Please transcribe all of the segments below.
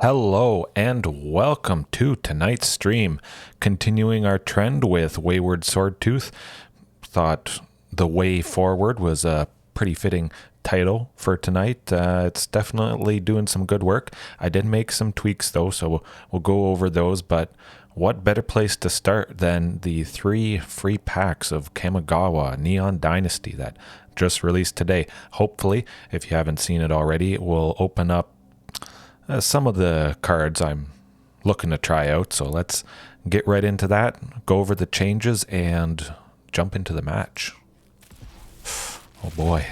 Hello and welcome to tonight's stream. Continuing our trend with Wayward Swordtooth. Thought The Way Forward was a pretty fitting title for tonight. It's definitely doing some good work. I did make some tweaks though, so we'll go over those, but what better place to start than the 3 free packs of Kamigawa Neon Dynasty that just released today. Hopefully, if you haven't seen it already, we'll open up some of the cards I'm looking to try out. So let's get right into that, go over the changes, and jump into the match. Oh boy.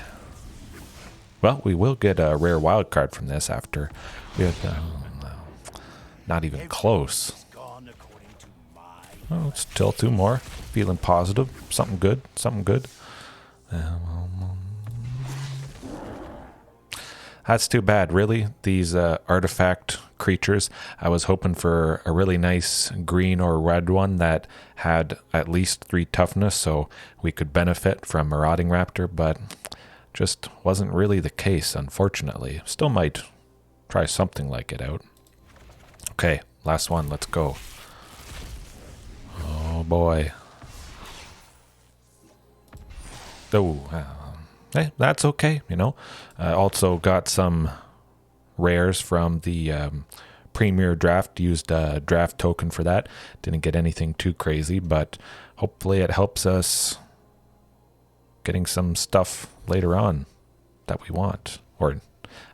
Well, we will get a rare wild card from this after we have not even close. Oh, still 2 more. Feeling positive. Something good. Something good. That's too bad, really. These artifact creatures, I was hoping for a really nice green or red one that had at least 3 toughness so we could benefit from Marauding Raptor, but just wasn't really the case, unfortunately. Still might try something like it out. Okay, last one. Let's go. Oh, boy. Oh, hey, that's okay, you know. Also got some rares from the Premier Draft. Used a draft token for that. Didn't get anything too crazy, but hopefully it helps us getting some stuff later on that we want, or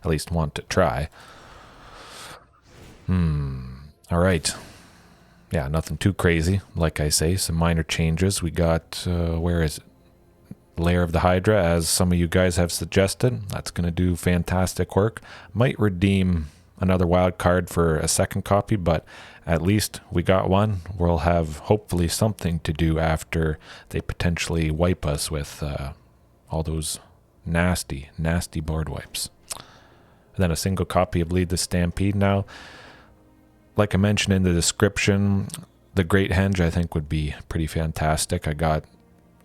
at least want to try. All right. Yeah, nothing too crazy. Like I say, some minor changes. We got, where is it? Lair of the Hydra, as some of you guys have suggested. That's going to do fantastic work. Might redeem another wild card for a second copy, but at least we got one. We'll have hopefully something to do after they potentially wipe us with all those nasty board wipes. And then a single copy of Lead the Stampede. Now, like I mentioned in the description, the Great Henge I think would be pretty fantastic. I got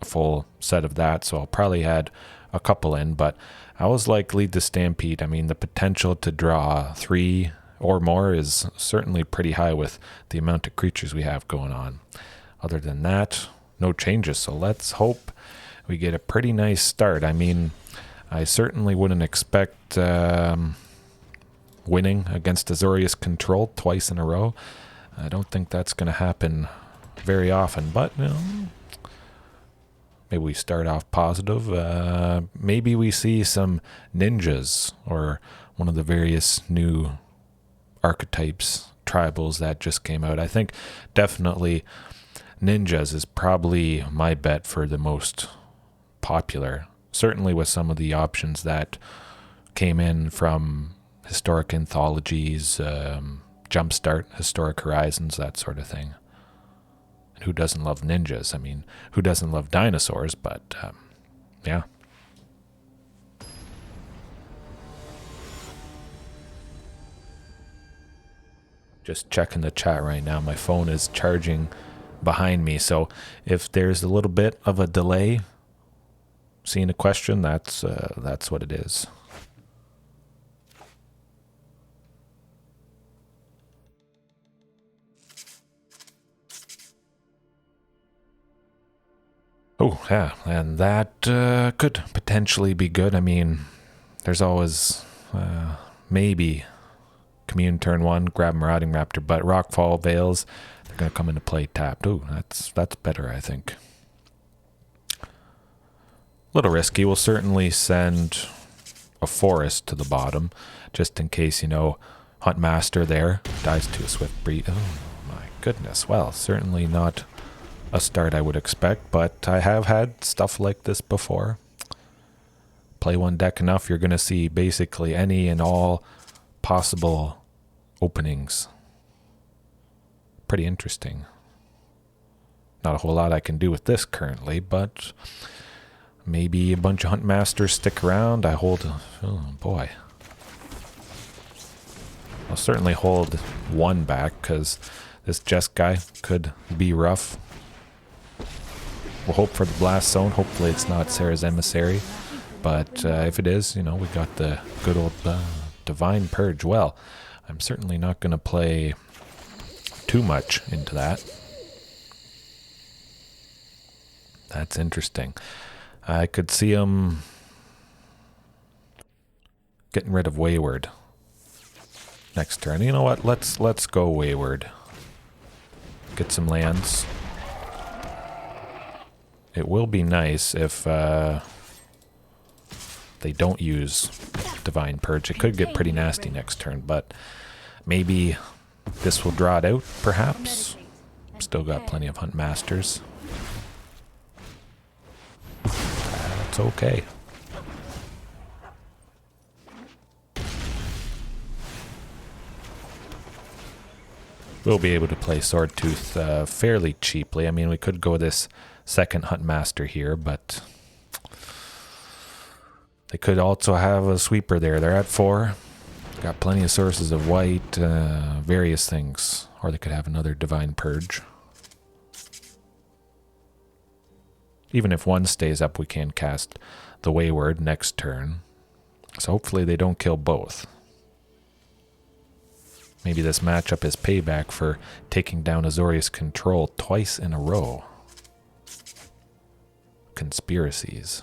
a full set of that, so I'll probably add a couple in, but I always like Lead the Stampede. I mean, the potential to draw 3 or more is certainly pretty high with the amount of creatures we have going on. Other than that, no changes, so let's hope we get a pretty nice start. I mean, I certainly wouldn't expect winning against Azorius Control twice in a row. I don't think that's going to happen very often, but you know, maybe we start off positive. Maybe we see some ninjas or one of the various new archetypes, tribals that just came out. I think definitely ninjas is probably my bet for the most popular. Certainly with some of the options that came in from historic anthologies, Jumpstart, Historic Horizons, that sort of thing. And who doesn't love ninjas? I mean, who doesn't love dinosaurs? But, yeah. Just checking the chat right now. My phone is charging behind me. So if there's a little bit of a delay seeing a question, that's what it is. Oh, yeah, and that could potentially be good. I mean, there's always maybe Commune turn 1, grab Marauding Raptor, but Rockfall Vales, they're going to come into play tapped. Oh, that's better, I think. A little risky. We'll certainly send a forest to the bottom, just in case, you know, Huntmaster there dies to a swift breed. Oh, my goodness. Well, certainly not a start I would expect, but I have had stuff like this before. Play one deck enough, you're going to see basically any and all possible openings. Pretty interesting. Not a whole lot I can do with this currently, but maybe a bunch of Huntmasters stick around. I hold, oh boy. I'll certainly hold 1 back because this Jest guy could be rough. We'll hope for the Blast Zone. Hopefully it's not Sarah's Emissary. But if it is, you know, we got the good old Divine Purge. Well, I'm certainly not going to play too much into that. That's interesting. I could see him getting rid of Wayward next turn. You know what? Let's go Wayward. Get some lands. It will be nice if they don't use Divine Purge. It could get pretty nasty next turn, but maybe this will draw it out, perhaps. Still got plenty of Huntmasters. That's okay. We'll be able to play Swordtooth fairly cheaply. I mean, we could go this second Huntmaster here, but they could also have a sweeper there. They're at 4. Got plenty of sources of white, various things. Or they could have another Divine Purge. Even if one stays up, we can cast the Wayward next turn. So hopefully they don't kill both. Maybe this matchup is payback for taking down Azorius Control twice in a row. Conspiracies.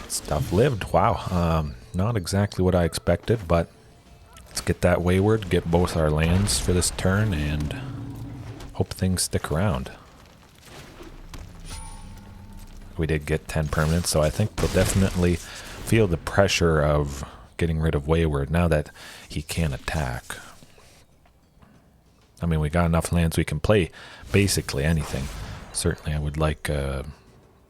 Stuff lived. Wow. Not exactly what I expected, but let's get that Wayward, get both our lands for this turn, and hope things stick around. We did get 10 permanents, so I think we'll definitely feel the pressure of getting rid of Wayward now that he can attack. I mean, we got enough lands we can play basically anything. Certainly I would like a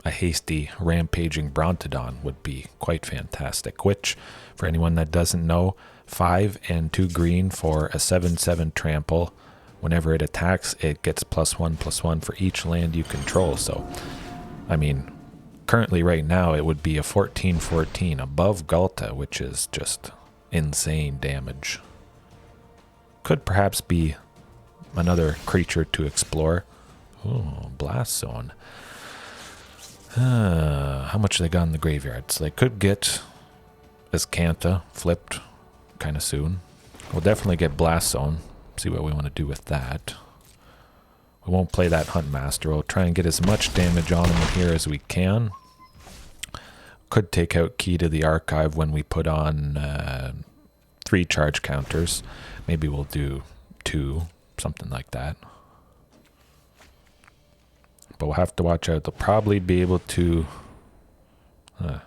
hasty rampaging Brontodon would be quite fantastic, which, for anyone that doesn't know, 5 and 2 green for a 7/7 trample. Whenever it attacks, it gets +1/+1 for each land you control. So, I mean, currently right now it would be a 14/14 above Ghalta, which is just insane damage. Could perhaps be another creature to explore. Oh, Blast Zone. How much they got in the graveyard? So they could get Ghalta flipped kind of soon. We'll definitely get Blast Zone. See what we want to do with that. We won't play that Huntmaster. We'll try and get as much damage on him here as we can. Could take out Key to the Archive when we put on 3 charge counters. Maybe we'll do 2, something like that. But we'll have to watch out. They'll probably be able to... I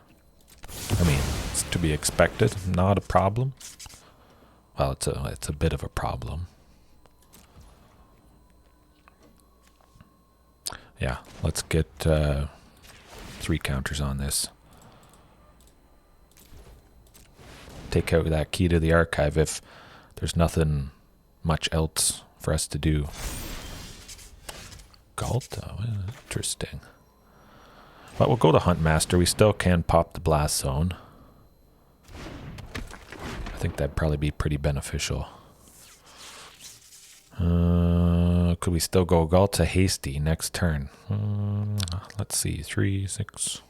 mean, it's to be expected. Not a problem. Well, it's a bit of a problem. Yeah, let's get 3 counters on this. Take out that Key to the Archive if there's nothing much else for us to do. Ghalta, interesting. But we'll go to Huntmaster. We still can pop the Blast Zone. I think that'd probably be pretty beneficial. Could we still go Ghalta Hasty next turn? Let's see, 3, 6.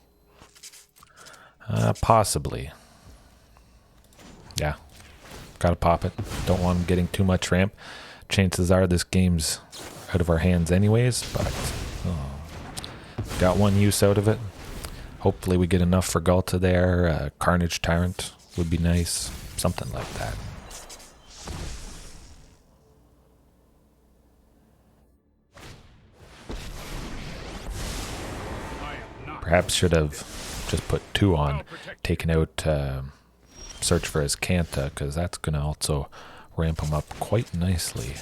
Possibly. Yeah, gotta pop it. Don't want him getting too much ramp. Chances are this game's out of our hands anyways, but got one use out of it. Hopefully we get enough for Ghalta there. Carnage Tyrant would be nice. Something like that. Perhaps should have just put 2 on, taken out Search for his Ghalta, because that's going to also ramp him up quite nicely.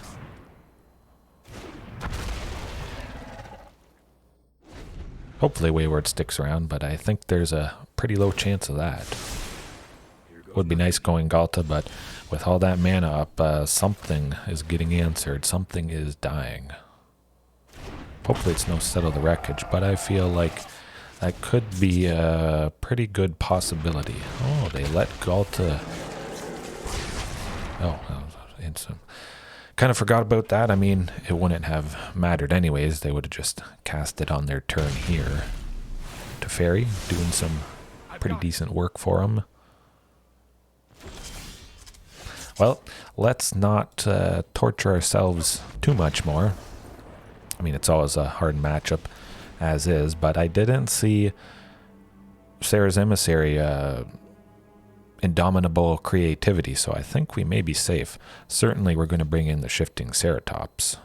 Hopefully Wayward sticks around, but I think there's a pretty low chance of that. Would be nice going Ghalta, but with all that mana up, something is getting answered. Something is dying. Hopefully it's no Settle the Wreckage, but I feel like that could be a pretty good possibility. Oh, they let Ghalta... Oh, instant. Kind of forgot about that. I mean, it wouldn't have mattered anyways. They would have just cast it on their turn here. Teferi doing some pretty decent work for him. Well, let's not torture ourselves too much more. I mean, it's always a hard matchup as is, but I didn't see Sarah's Emissary indomitable creativity, so I think we may be safe. Certainly we're going to bring in the shifting Ceratops.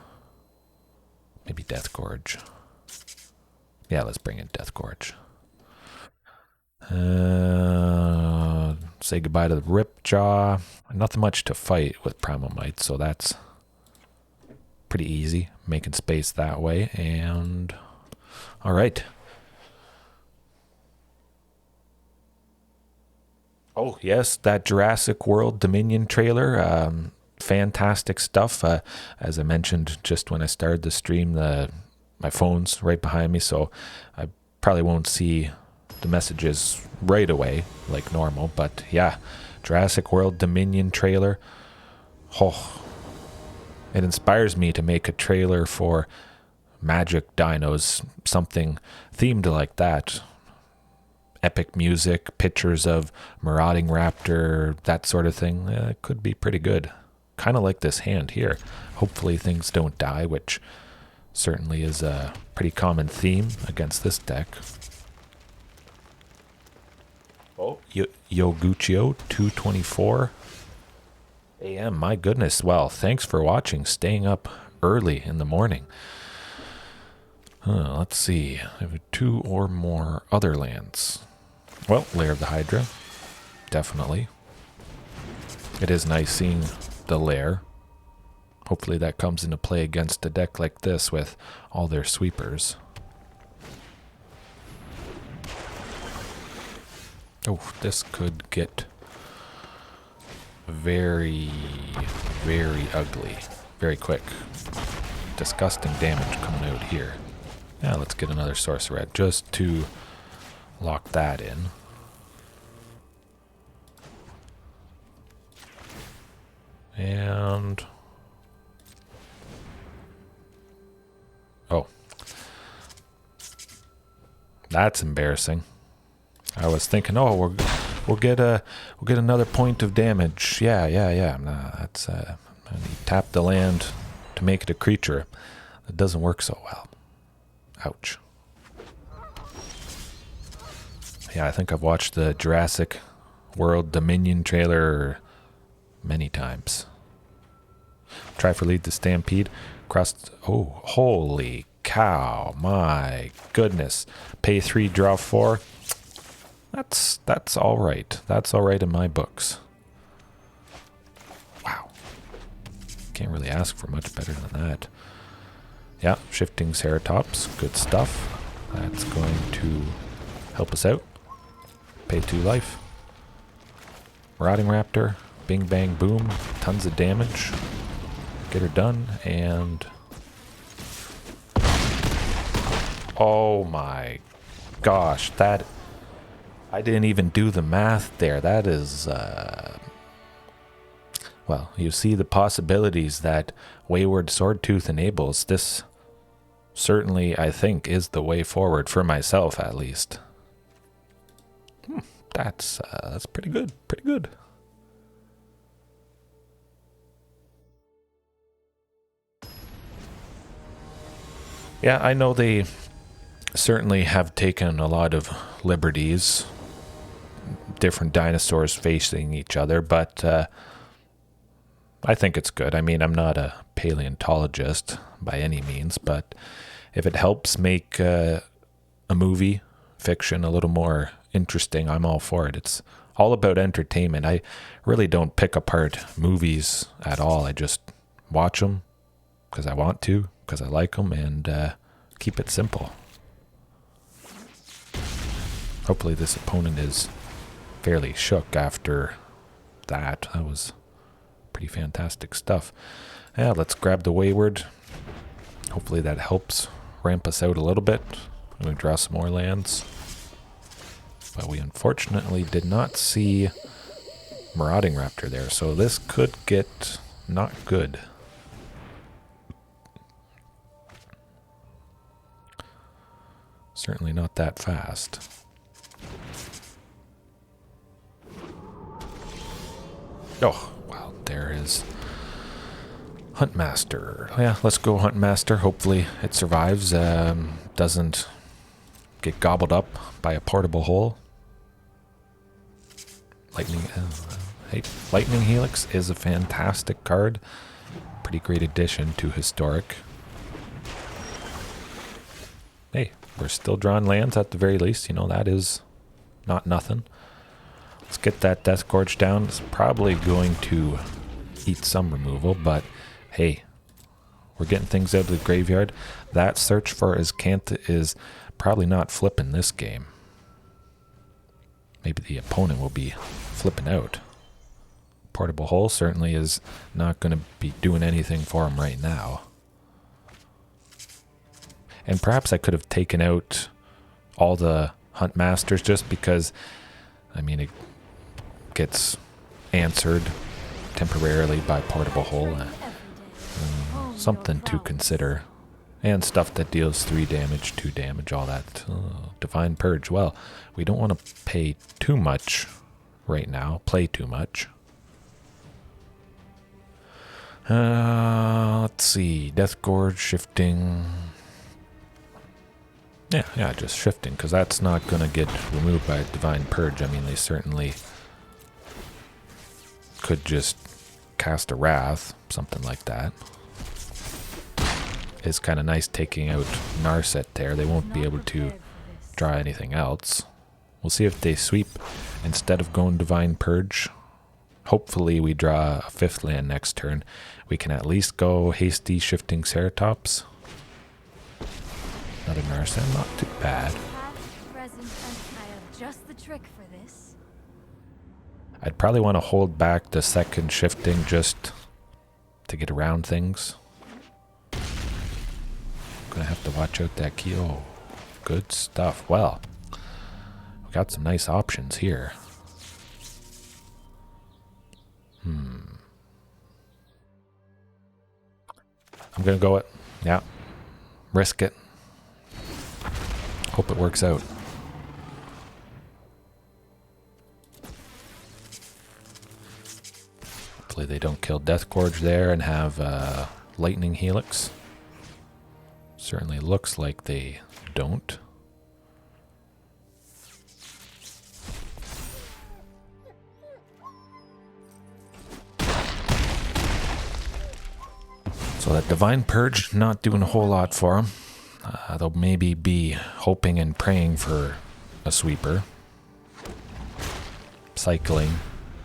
Maybe Death Gorge. Yeah, let's bring in Death Gorge. Say goodbye to the Ripjaw. Nothing much to fight with Primal Might, so that's pretty easy. Making space that way, and all right. Oh, yes, that Jurassic World Dominion trailer. Fantastic stuff. As I mentioned just when I started the stream, my phone's right behind me, so I probably won't see the messages right away like normal. But yeah, Jurassic World Dominion trailer. Oh, it inspires me to make a trailer for Magic Dinos, something themed like that. Epic music, pictures of Marauding Raptor, that sort of thing. It could be pretty good. Kind of like this hand here. Hopefully things don't die, which certainly is a pretty common theme against this deck. Oh, Yoguchio 224 AM. My goodness. Well, thanks for watching. Staying up early in the morning. Let's see. I have 2 or more other lands. Well, Lair of the Hydra. Definitely. It is nice seeing the Lair. Hopefully that comes into play against a deck like this with all their sweepers. Oh, this could get very, very ugly. Very quick. Disgusting damage coming out here. Yeah, let's get another Sorcerer just to lock that in. And oh, that's embarrassing. I was thinking, oh, we'll get another point of damage. Yeah. Nah, that's I need tap the land to make it a creature. That doesn't work so well. Ouch. Yeah, I think I've watched the Jurassic World Dominion trailer many times. Try for Lead the Stampede. Oh, holy cow. My goodness. Pay 3, draw 4. That's all right. That's all right in my books. Wow. Can't really ask for much better than that. Yeah, shifting Ceratops. Good stuff. That's going to help us out. Pay 2 life. Marauding Raptor. Bing, bang, boom. Tons of damage. Get her done. And oh my gosh. That... I didn't even do the math there. That is... well, you see the possibilities that Wayward Swordtooth enables. This certainly, I think, is the way forward for myself, at least. That's pretty good. Pretty good. Yeah, I know they certainly have taken a lot of liberties. Different dinosaurs facing each other, but I think it's good. I mean, I'm not a paleontologist by any means, but if it helps make a movie, fiction, a little more interesting, I'm all for it. It's all about entertainment. I really don't pick apart movies at all. I just watch them because I want to, because I like them, and keep it simple. Hopefully this opponent is fairly shook after that. That was pretty fantastic stuff. Yeah, let's grab the Wayward. Hopefully that helps ramp us out a little bit. We draw some more lands. But we unfortunately did not see Marauding Raptor there, so this could get not good. Certainly not that fast. Oh, wow, there is Huntmaster. Yeah, let's go Huntmaster. Hopefully it survives, doesn't get gobbled up by a portable hole. Hey, Lightning Helix is a fantastic card. Pretty great addition to Historic. Hey, we're still drawing lands at the very least. You know, that is not nothing. Let's get that Death Gorge down. It's probably going to eat some removal, but hey, we're getting things out of the graveyard. That search for Ghalta is probably not flipping this game. Maybe the opponent will be flipping out. Portable Hole certainly is not going to be doing anything for him right now. And perhaps I could have taken out all the Huntmasters just because, I mean, it gets answered temporarily by Portable Hole. Something to consider. And stuff that deals 3 damage, 2 damage, all that. Divine Purge. Well, we don't want to pay too much right now. Play too much. Let's see. Death Gorge, shifting. Yeah, just shifting, because that's not going to get removed by Divine Purge. I mean, they certainly could just cast a Wrath, something like that. It's kind of nice taking out Narset there. They won't be able to draw anything else. We'll see if they sweep instead of going Divine Purge. Hopefully we draw a 5th land next turn. We can at least go Hasty Shifting Ceratops. Another Narset, not too bad. I'd probably want to hold back the second shifting just to get around things. Gonna have to watch out that key. Oh, good stuff. Well, we got some nice options here. I'm gonna go it. Yeah. Risk it. Hope it works out. Hopefully they don't kill Death Gorge there and have Lightning Helix. Certainly looks like they don't. So that Divine Purge not doing a whole lot for them. They'll maybe be hoping and praying for a sweeper. Cycling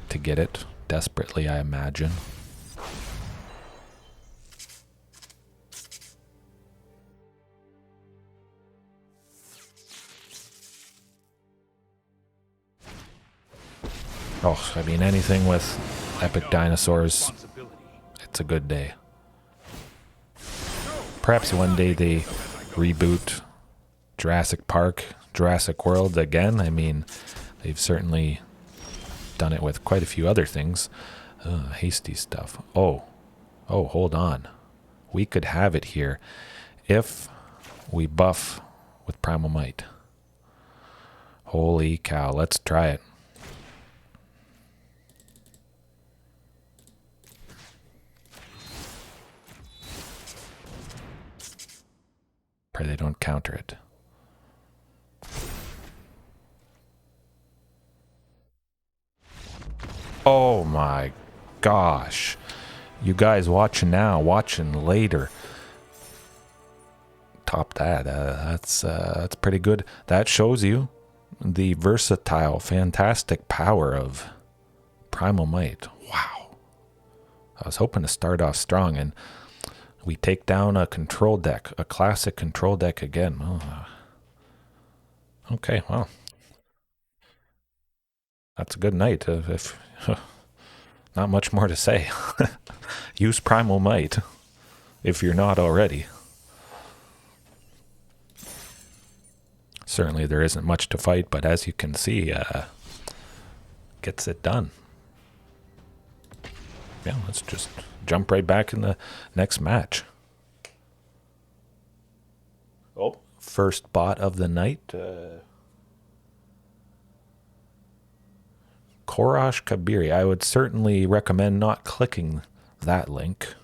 to get it desperately, I imagine. Oh, I mean, anything with epic dinosaurs, it's a good day. Perhaps one day they reboot Jurassic Park, Jurassic World again. I mean, they've certainly done it with quite a few other things. Hasty stuff. Oh, hold on. We could have it here if we buff with Primal Might. Holy cow, let's try it. Pray they don't counter it. Oh my gosh. You guys watching now, watching later. Top that. That's pretty good. That shows you the versatile, fantastic power of Primal Might. Wow. I was hoping to start off strong, and we take down a control deck, a classic control deck again. Oh. Okay, well. That's a good night. If not much more to say. Use Primal Might if you're not already. Certainly there isn't much to fight, but as you can see, gets it done. Yeah, let's just jump right back in the next match. Oh, first bot of the night. Korosh Kabiri. I would certainly recommend not clicking that link.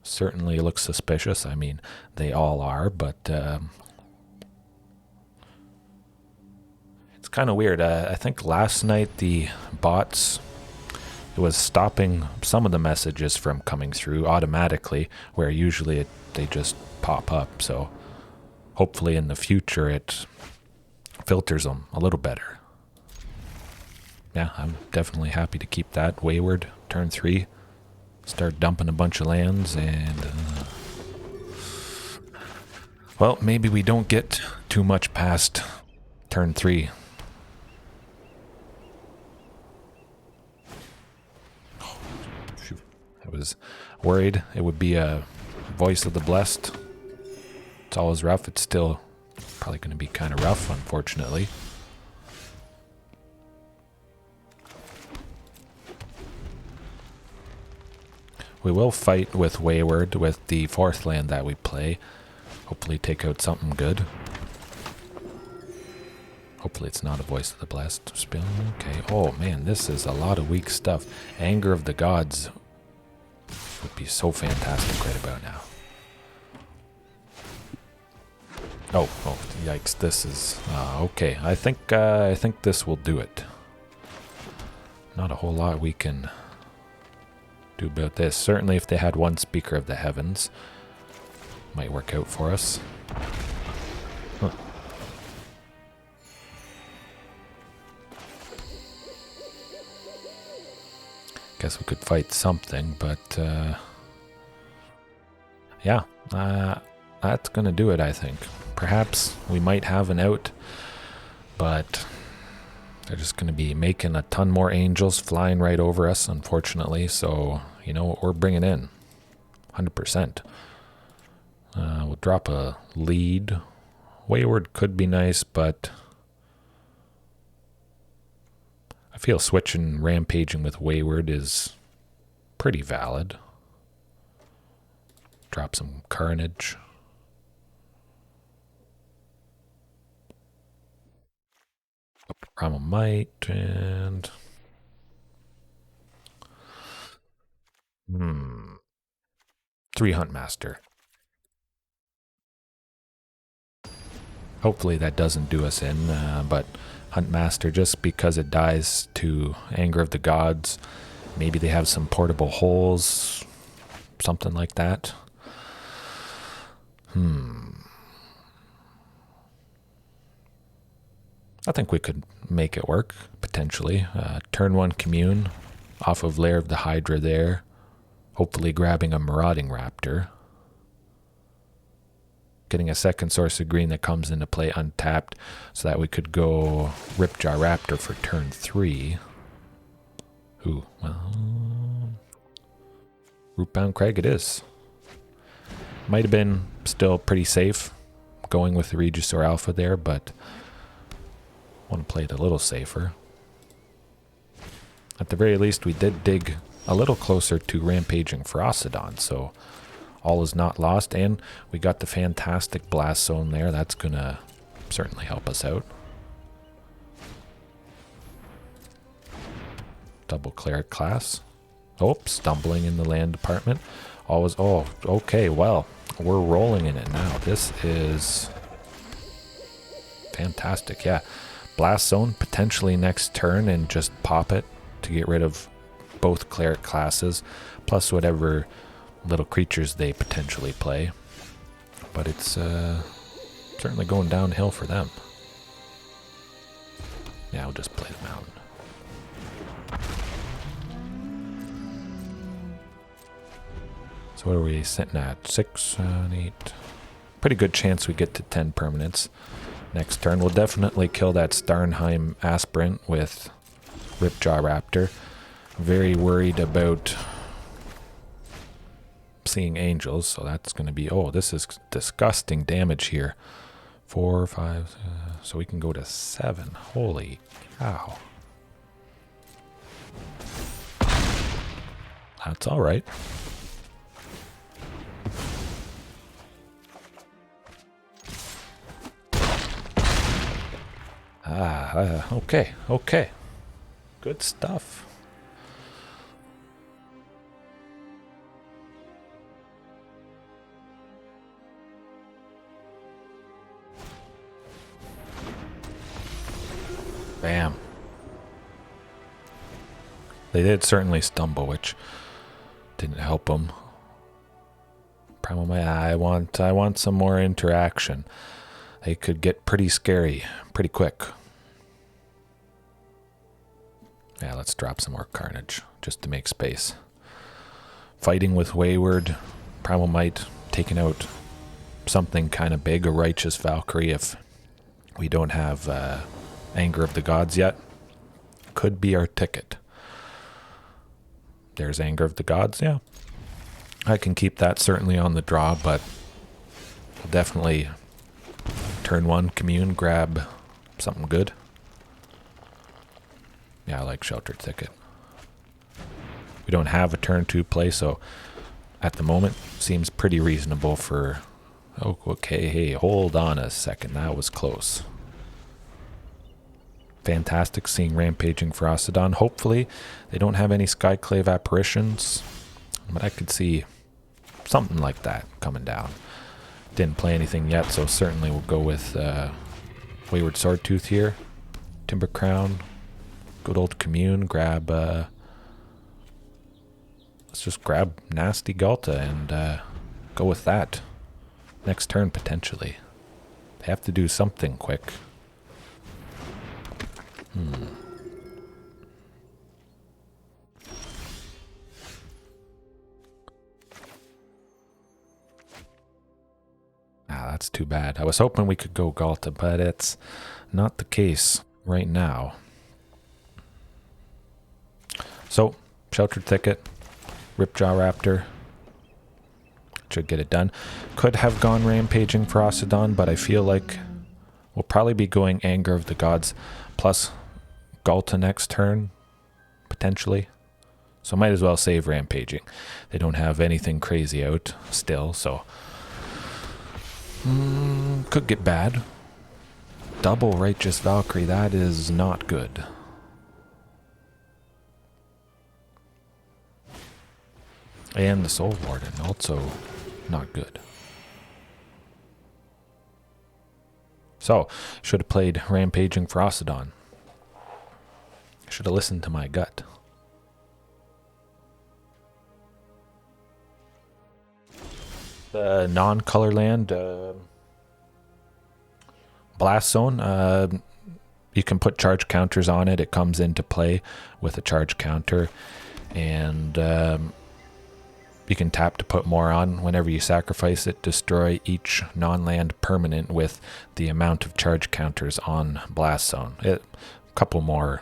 Certainly looks suspicious. I mean, they all are, but it's kind of weird. I think last night the bots, it was stopping some of the messages from coming through automatically, where usually they just pop up. So hopefully in the future it filters them a little better. Yeah, I'm definitely happy to keep that. Wayward, turn 3. Start dumping a bunch of lands and... well, maybe we don't get too much past turn 3. Oh, shoot. I was worried it would be a Voice of the Blessed. It's always rough. It's still probably going to be kind of rough, unfortunately. We will fight with Wayward with the 4th land that we play. Hopefully take out something good. Hopefully it's not a Voice of the Blessed spell. Okay. Oh man, this is a lot of weak stuff. Anger of the Gods would be so fantastic right about now. Oh, yikes! This is okay. I think this will do it. Not a whole lot we can do about this. Certainly, if they had one Speaker of the Heavens, might work out for us. Huh. Guess we could fight something, but yeah, that's gonna do it, I think. Perhaps we might have an out, but they're just going to be making a ton more angels flying right over us, unfortunately. So, you know what we're bringing in? 100%. We'll drop a lead. Wayward could be nice, but I feel switching Rampaging with Wayward is pretty valid. Drop some Carnage. Primal Might and 3 Huntmaster. Hopefully that doesn't do us in, but Huntmaster, just because it dies to Anger of the Gods, maybe they have some portable holes, something like that. I think we could make it work, potentially. Turn 1 Commune off of Lair of the Hydra there. Hopefully grabbing a Marauding Raptor. Getting a second source of green that comes into play untapped so that we could go Ripjaw Raptor for turn 3. Ooh, well... Rootbound Crag it is. Might have been still pretty safe going with the Regisaur Alpha there, but... want to play it a little safer. At the very least, we did dig a little closer to Rampaging Ferocidon, so all is not lost, and we got the fantastic Blast Zone there. That's going to certainly help us out. Double Cleric class. Oh, stumbling in the land department. Always, oh, okay, well, we're rolling in it now. This is fantastic, yeah. Blast Zone potentially next turn and just pop it to get rid of both Cleric classes, plus whatever little creatures they potentially play. But it's certainly going downhill for them. Yeah, we'll just play the mountain. So what are we sitting at? 6, 7, 8. Pretty good chance we get to 10 permanents. Next turn, we'll definitely kill that Starnheim Aspirant with Ripjaw Raptor. Very worried about seeing angels, so that's going to be... oh, this is disgusting damage here. 4, 5, so we can go to 7. Holy cow. That's all right. Okay. Good stuff. Bam. They did certainly stumble, which didn't help them. Primal Might, I want some more interaction. They could get pretty scary pretty quick. Yeah, let's drop some more Carnage just to make space. Fighting with Wayward, Primal Might, taking out something kind of big, a Righteous Valkyrie if we don't have Anger of the Gods yet. Could be our ticket. There's Anger of the Gods, yeah. I can keep that certainly on the draw, but we'll definitely turn one, Commune, grab something good. Yeah, I like Sheltered Thicket. We don't have a turn 2 play, so at the moment seems pretty reasonable for... Oh, okay, hey, hold on a second, that was close. Fantastic seeing Rampaging Ferocidon. Hopefully they don't have any Skyclave apparitions, but I could see something like that coming down. Didn't play anything yet, so certainly we'll go with Wayward Swordtooth here. Timber Crown, good old Commune, grab... let's just grab nasty Ghalta and go with that. Next turn, potentially. They have to do something quick. Ah, that's too bad. I was hoping we could go Ghalta, but it's not the case right now. So, Sheltered Thicket, Ripjaw Raptor. Should get it done. Could have gone Rampaging Ferocidon, but I feel like we'll probably be going Anger of the Gods plus Ghalta next turn, potentially. So might as well save Rampaging. They don't have anything crazy out still, so... could get bad. Double Righteous Valkyrie, that is not good. And the Soul Warden, also not good. So, should have played Rampaging Ferocidon. Should have listened to my gut. The non-color land, Blast Zone, you can put charge counters on it. It comes into play with a charge counter, and you can tap to put more on. Whenever you sacrifice it, destroy each non-land permanent with the amount of charge counters on Blast Zone. A couple more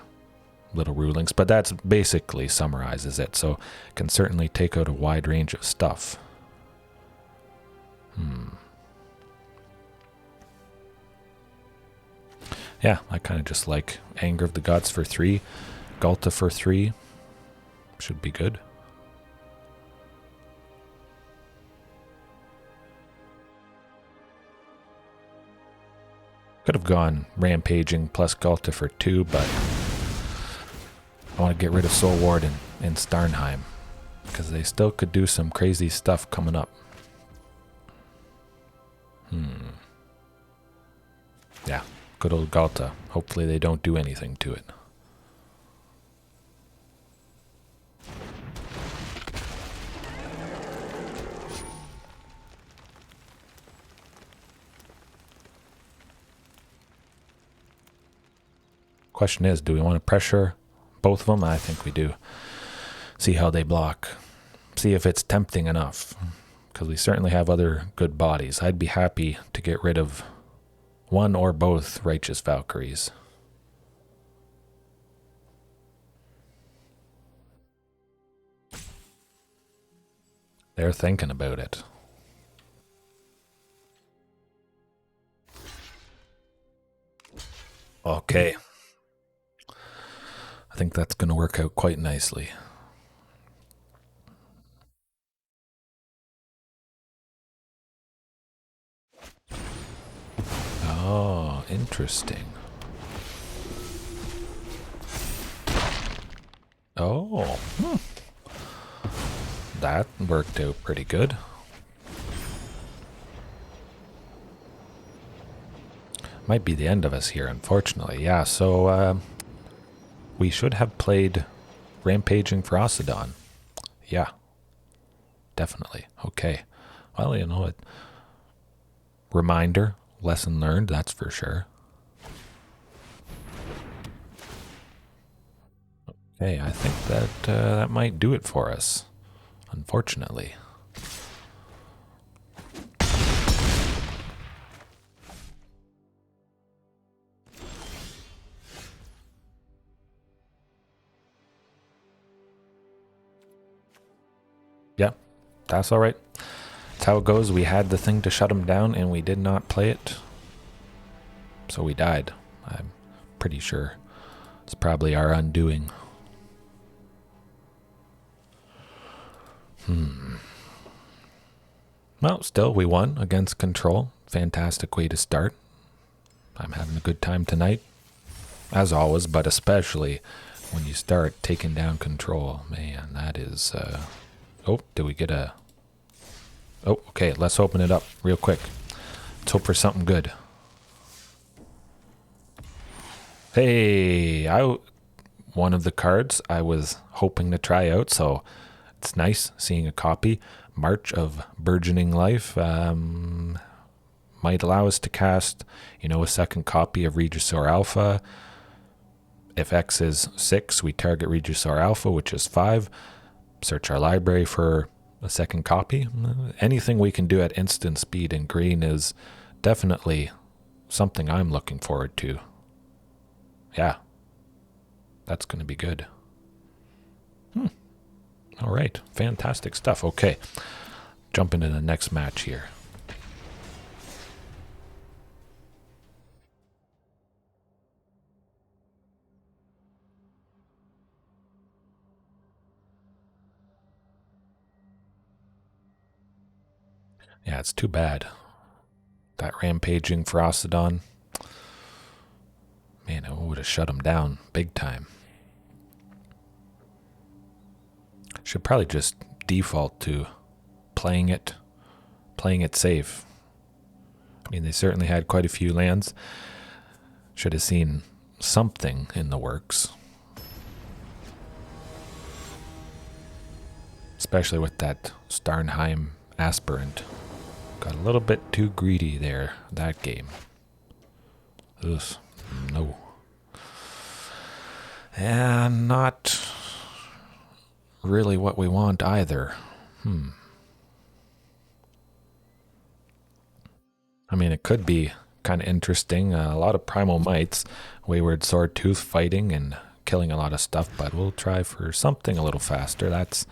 little rulings, but that's basically summarizes it, so it can certainly take out a wide range of stuff. Yeah, I kind of just like Anger of the Gods for 3, Ghalta for 3. Should be good. Could have gone Rampaging plus Ghalta for 2, but I want to get rid of Soul Warden in Starnheim, because they still could do some crazy stuff coming up. Yeah, good old Ghalta. Hopefully they don't do anything to it. Question is, do we want to pressure both of them? I think we do. See how they block. See if it's tempting enough. Because we certainly have other good bodies. I'd be happy to get rid of one or both Righteous Valkyries. They're thinking about it. Okay. I think that's going to work out quite nicely. Oh, interesting. Oh. That worked out pretty good. Might be the end of us here, unfortunately. Yeah, so we should have played Rampaging Ferocidon. Yeah. Definitely. Okay. Well, you know what? Reminder, lesson learned, that's for sure. Okay, I think that that might do it for us, unfortunately. Yeah, that's all right. That's how it goes. We had the thing to shut him down, and we did not play it. So we died. I'm pretty sure. It's probably our undoing. Well, still, we won against Control. Fantastic way to start. I'm having a good time tonight, as always, but especially when you start taking down Control. Man, that is... Oh, did we get a... Oh, okay, let's open it up real quick. Let's hope for something good. Hey, one of the cards I was hoping to try out, so it's nice seeing a copy. March of Burgeoning Life might allow us to cast, a second copy of Regisaur Alpha. If X is 6, we target Regisaur Alpha, which is 5. Search our library for a second copy. Anything we can do at instant speed in green is definitely something I'm looking forward to. Yeah, that's going to be good. All right, fantastic stuff. Okay, jump into the next match here. Yeah, it's too bad. That Rampaging Ferocidon. Man, it would have shut him down big time. Should probably just default to playing it safe. I mean, they certainly had quite a few lands. Should have seen something in the works. Especially with that Starnheim Aspirant. Got a little bit too greedy there, that game. Ugh, no. And not really what we want either. I mean, it could be kind of interesting. A lot of Primal Mights, Wayward Swordtooth fighting and killing a lot of stuff, but we'll try for something a little faster. That's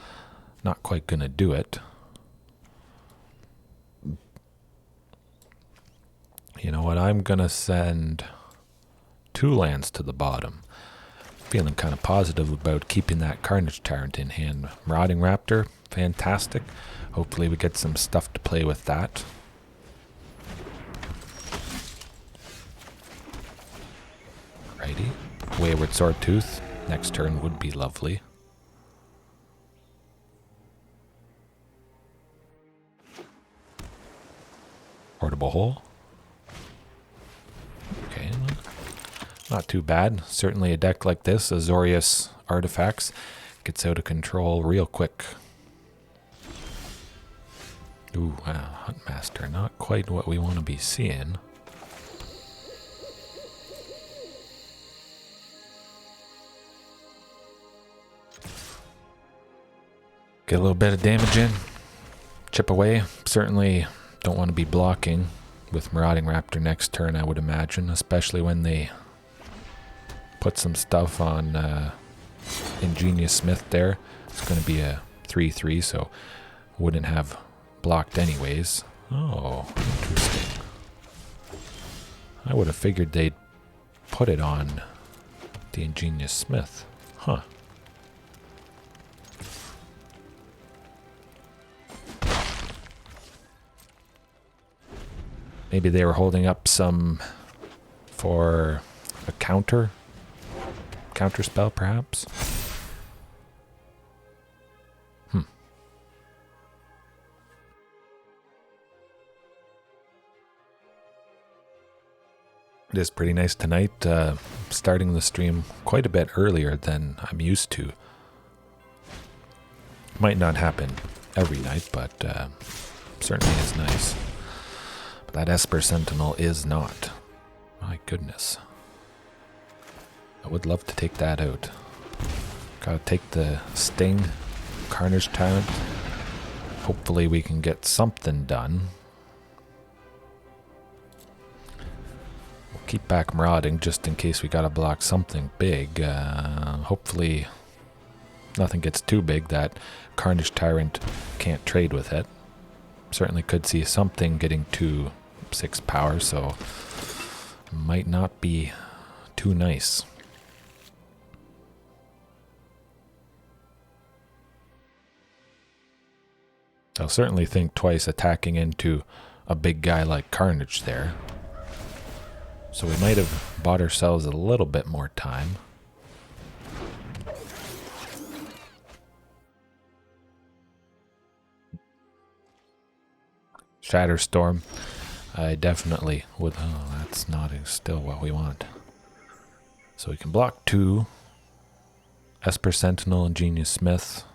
not quite going to do it. You know what? I'm going to send 2 lands to the bottom. Feeling kind of positive about keeping that Carnage Tyrant in hand. Marauding Raptor, fantastic. Hopefully we get some stuff to play with that. Righty. Wayward Swordtooth. Next turn would be lovely. Portable Hole. Okay. Not too bad. Certainly a deck like this, Azorius Artifacts, gets out of control real quick. Ooh, Huntmaster. Not quite what we want to be seeing. Get a little bit of damage in. Chip away. Certainly don't want to be blocking with Marauding Raptor next turn, I would imagine, especially when they put some stuff on Ingenious Smith there. It's going to be a 3/3, so wouldn't have blocked anyways. Oh, interesting. I would have figured they'd put it on the Ingenious Smith. Huh. Maybe they were holding up some for a counter spell, perhaps. It is pretty nice tonight, starting the stream quite a bit earlier than I'm used to. Might not happen every night, but certainly is nice. But that Esper Sentinel is not. My goodness. I would love to take that out. Gotta take the Sting, Carnage Tyrant. Hopefully we can get something done. We'll keep back Marauding just in case we gotta block something big. Hopefully nothing gets too big that Carnage Tyrant can't trade with it. Certainly could see something getting to 6 power, so might not be too nice. I'll certainly think twice attacking into a big guy like Carnage there. So we might have bought ourselves a little bit more time. Shatterstorm. I definitely would. Oh, that's not still what we want. So we can block 2. Esper Sentinel and Genius Smith.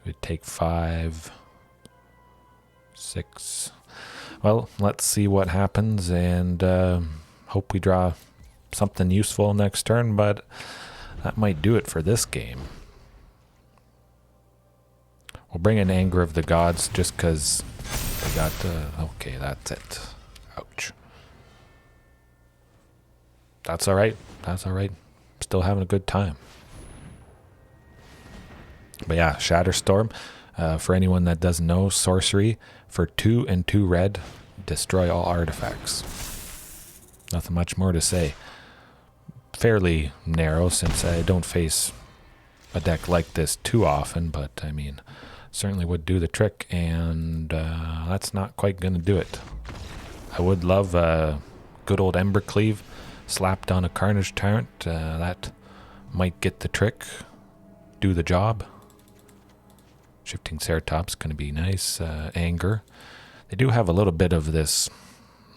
We'd take 5, 6. Well, let's see what happens and hope we draw something useful next turn, but that might do it for this game. We'll bring in Anger of the Gods just because they got... okay, that's it. Ouch. That's alright. That's alright. Still having a good time. But yeah, Shatterstorm, for anyone that doesn't know, sorcery for 2 and 2 red, destroy all artifacts. Nothing much more to say. Fairly narrow since I don't face a deck like this too often, but I mean, certainly would do the trick, and that's not quite going to do it. I would love a good old Embercleave slapped on a Carnage Tyrant. That might get the trick, do the job. Shifting Ceratop's going to be nice. Anger. They do have a little bit of this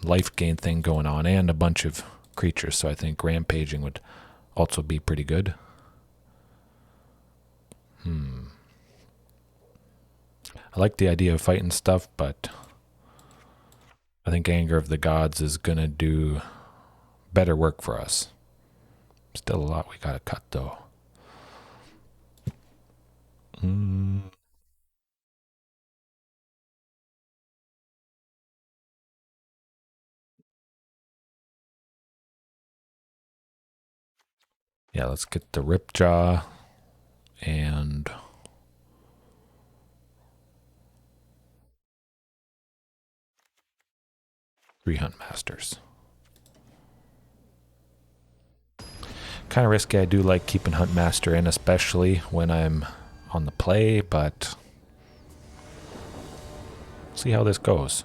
life gain thing going on and a bunch of creatures, so I think Rampaging would also be pretty good. I like the idea of fighting stuff, but I think Anger of the Gods is going to do better work for us. Still a lot we got to cut, though. Yeah, let's get the Ripjaw and three Huntmasters. Kind of risky. I do like keeping Huntmaster in, especially when I'm on the play, but see how this goes.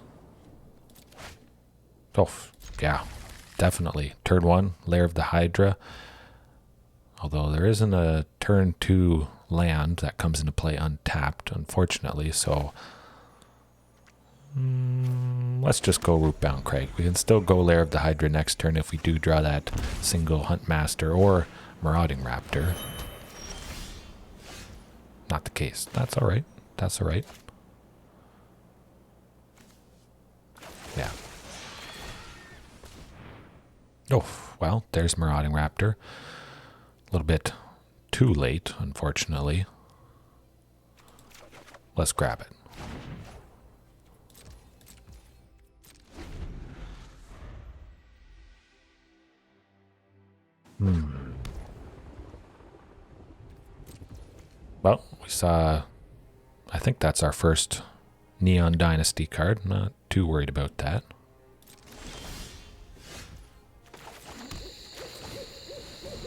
Oh, yeah, definitely. Turn 1, Lair of the Hydra. Although there isn't a turn 2 land that comes into play untapped, unfortunately, so let's just go Rootbound Crag. We can still go Lair of the Hydra next turn if we do draw that single Huntmaster or Marauding Raptor. Not the case. That's alright. That's alright. Yeah. Oh, well, there's Marauding Raptor. A little bit too late, unfortunately. Let's grab it. Well, we saw, I think that's our first Neon Dynasty card. Not too worried about that.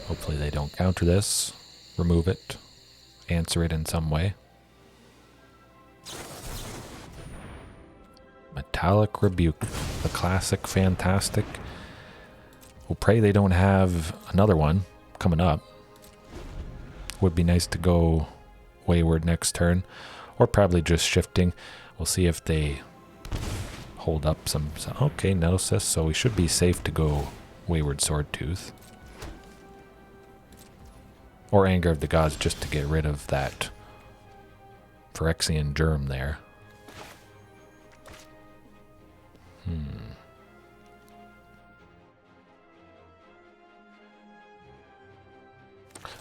Hopefully they don't counter this, remove it, answer it in some way. Metallic Rebuke, the classic fantastic. We'll pray they don't have another one coming up. Would be nice to go Wayward next turn, or probably just shifting. We'll see if they hold up some... Okay, Gnosis, so we should be safe to go Wayward Swordtooth. Or Anger of the Gods, just to get rid of that Phyrexian germ there.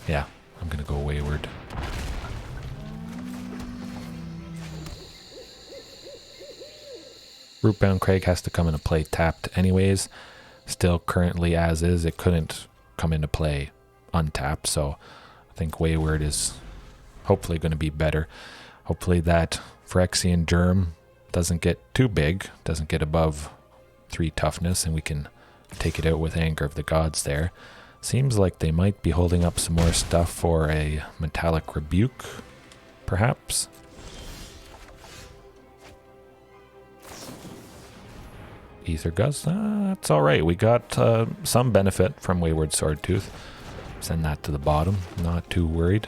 Yeah, I'm gonna go Wayward. Rootbound Crag has to come into play tapped anyways. Still currently as is, it couldn't come into play untapped, so I think Wayward is hopefully going to be better. Hopefully that Phyrexian germ doesn't get too big, doesn't get above 3 toughness, and we can take it out with Anger of the Gods there. Seems like they might be holding up some more stuff for a Metallic Rebuke, perhaps. Ether Gust, that's alright. We got some benefit from Wayward Swordtooth. Send that to the bottom, not too worried.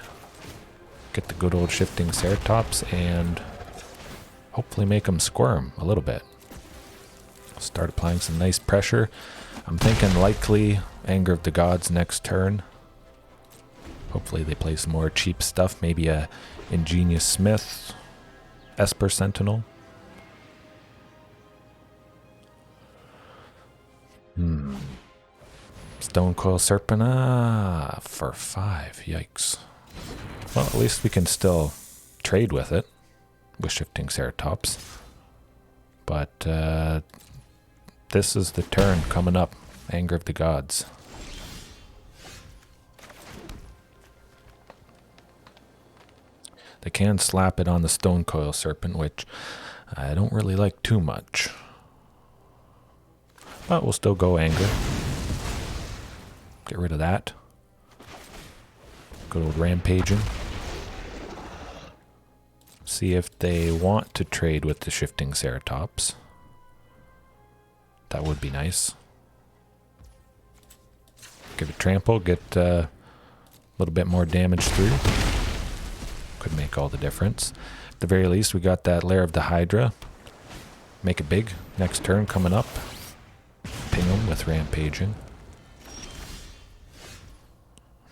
Get the good old Shifting Ceratops and hopefully make them squirm a little bit. Start applying some nice pressure. I'm thinking likely Anger of the Gods next turn. Hopefully they play some more cheap stuff, maybe a Ingenious Smith, Esper Sentinel. Stone Coil Serpent, for 5, yikes. Well, at least we can still trade with it, with Shifting Ceratops. But this is the turn coming up, Anger of the Gods. They can slap it on the Stone Coil Serpent, which I don't really like too much. But we'll still go Anger. Get rid of that. Good old Rampaging. See if they want to trade with the Shifting Ceratops. That would be nice. Give it Trample, get a little bit more damage through. Could make all the difference. At the very least, we got that Lair of the Hydra. Make it big. Next turn coming up. Ping them with Rampaging.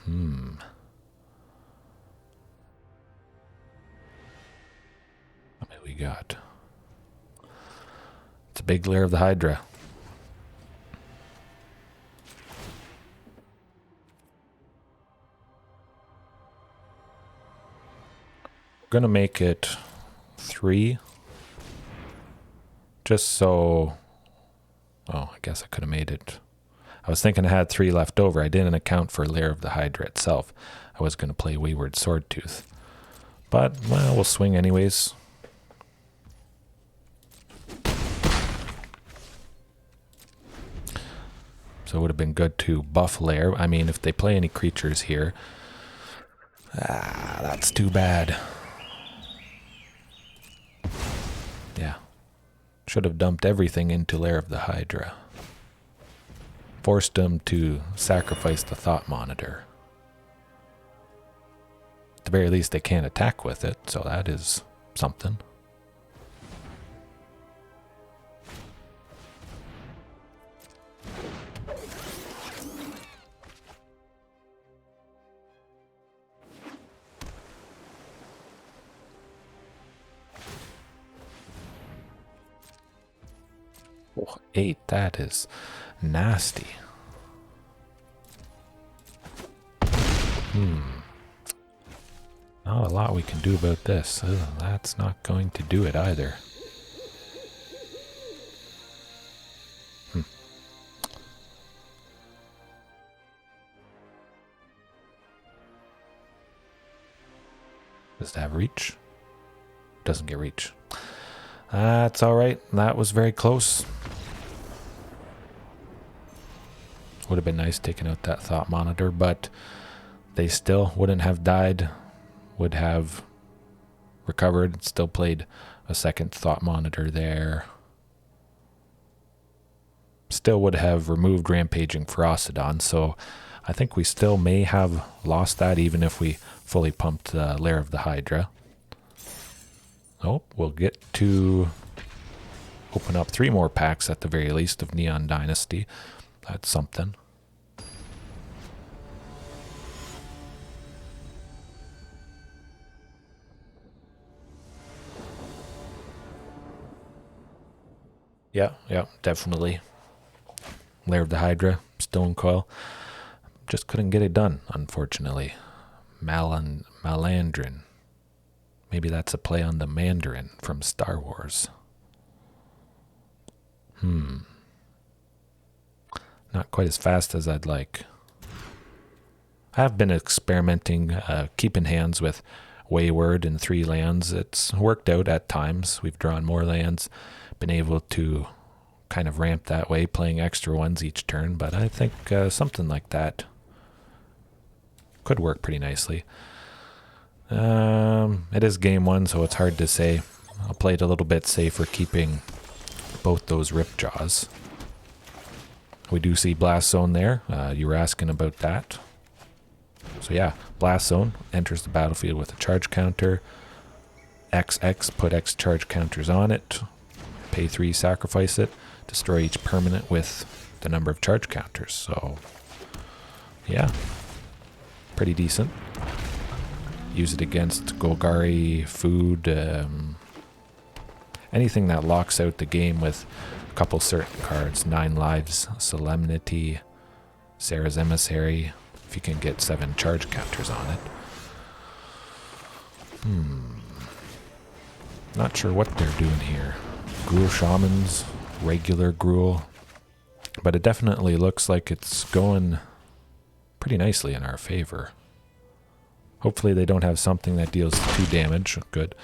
How many we got? It's a big Lair of the Hydra. We're gonna make it 3. Just so... Oh, I guess I could have made it. I was thinking I had 3 left over. I didn't account for Lair of the Hydra itself. I was going to play Wayward Swordtooth. But, well, we'll swing anyways. So it would have been good to buff Lair. I mean, if they play any creatures here... that's too bad. Yeah. Should have dumped everything into Lair of the Hydra. Forced them to sacrifice the Thought Monitor. At the very least, they can't attack with it, so that is something. Oh, 8, that is nasty. Not a lot we can do about this. That's not going to do it either. Does it have reach? Doesn't get reach. That's alright. That was very close. Would have been nice taking out that Thought Monitor, but they still wouldn't have died. Would have recovered. Still played a second Thought Monitor there. Still would have removed Rampaging Ferocidon, so I think we still may have lost that even if we fully pumped the Lair of the Hydra. Oh, we'll get to open up 3 more packs at the very least of Neon Dynasty. That's something. Yeah, definitely. Lair of the Hydra, Stone Coil. Just couldn't get it done, unfortunately. Malandrin. Maybe that's a play on the Mandarin from Star Wars. Not quite as fast as I'd like. I have been experimenting, keeping hands with Wayward and 3 lands. It's worked out at times. We've drawn more lands, been able to kind of ramp that way, playing extra ones each turn, but I think something like that could work pretty nicely. It is game 1, so it's hard to say. I'll play it a little bit safer, keeping both those Ripjaws. We do see Blast Zone there. You were asking about that. So yeah, Blast Zone enters the battlefield with a charge counter. XX, put X charge counters on it. Pay 3, sacrifice it. Destroy each permanent with the number of charge counters. So yeah, pretty decent. Use it against Golgari, food, anything that locks out the game with a couple certain cards. 9 lives, Solemnity, Sarah's Emissary, if you can get 7 charge counters on it. Not sure what they're doing here. Gruul Shamans, regular Gruul, but it definitely looks like it's going pretty nicely in our favor. Hopefully they don't have something that deals 2 damage. Good.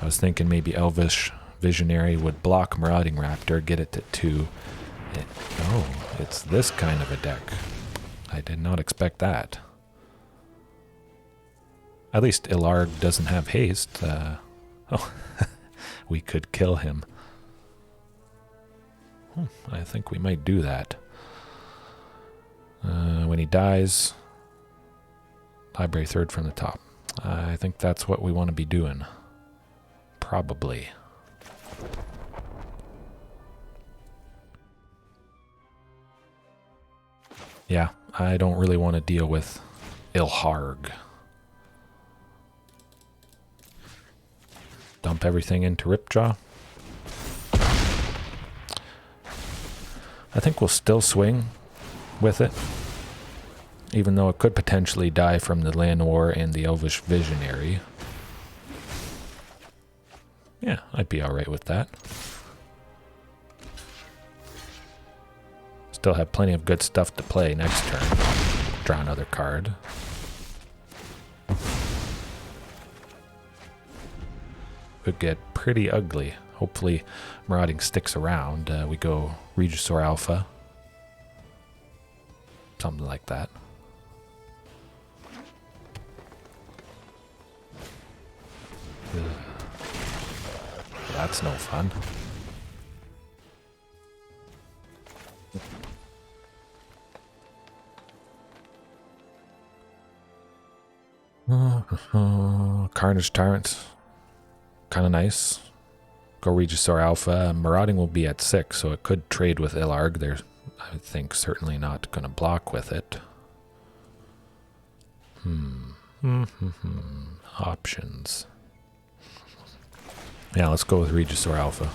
I was thinking maybe Elvish Visionary would block Marauding Raptor, get it to 2. Oh, it's this kind of a deck. I did not expect that. At least Ilarg doesn't have haste. Oh, we could kill him. I think we might do that. When he dies, library 3rd from the top. I think that's what we want to be doing. Probably. Yeah, I don't really want to deal with Ilharg. Dump everything into Ripjaw. I think we'll still swing with it, even though it could potentially die from the Llanowar and the Elvish Visionary. Yeah, I'd be alright with that. Still have plenty of good stuff to play next turn. Draw another card. Could get pretty ugly. Hopefully Marauding sticks around. We go Regisaur Alpha. Something like that. That's no fun. Carnage Tyrant. Kind of nice. Go Regisaur Alpha. Marauding will be at 6, so it could trade with Ilarg. They're, I think, certainly not going to block with it. Options. Yeah, let's go with Regisaur Alpha.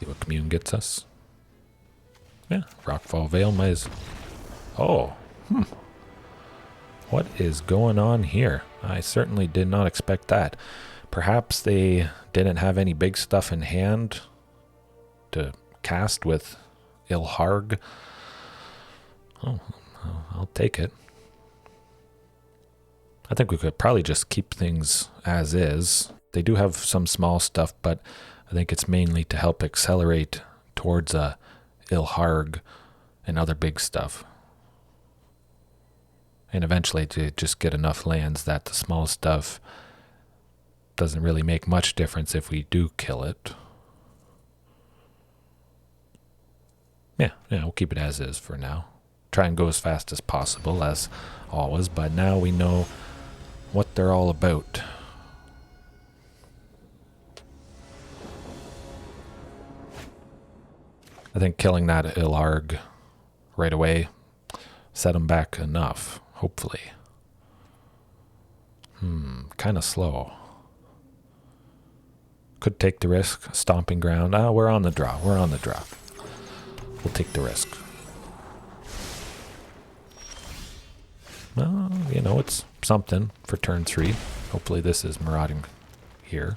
See what Commune gets us. Yeah, Rockfall Vale might as... Oh, What is going on here? I certainly did not expect that. Perhaps they didn't have any big stuff in hand to cast with Ilharg. Oh, I'll take it. I think we could probably just keep things as is. They do have some small stuff, but I think it's mainly to help accelerate towards Ilharg and other big stuff. And eventually to just get enough lands that the small stuff doesn't really make much difference if we do kill it. Yeah, we'll keep it as is for now. Try and go as fast as possible, as always, but now we know what they're all about. I think killing that Ilharg right away set him back enough, hopefully. Kind of slow. Could take the risk. Stomping Ground. Ah, we're on the draw. We're on the draw. We'll take the risk. Well, you know, it's something for turn 3. Hopefully this is Marauding here.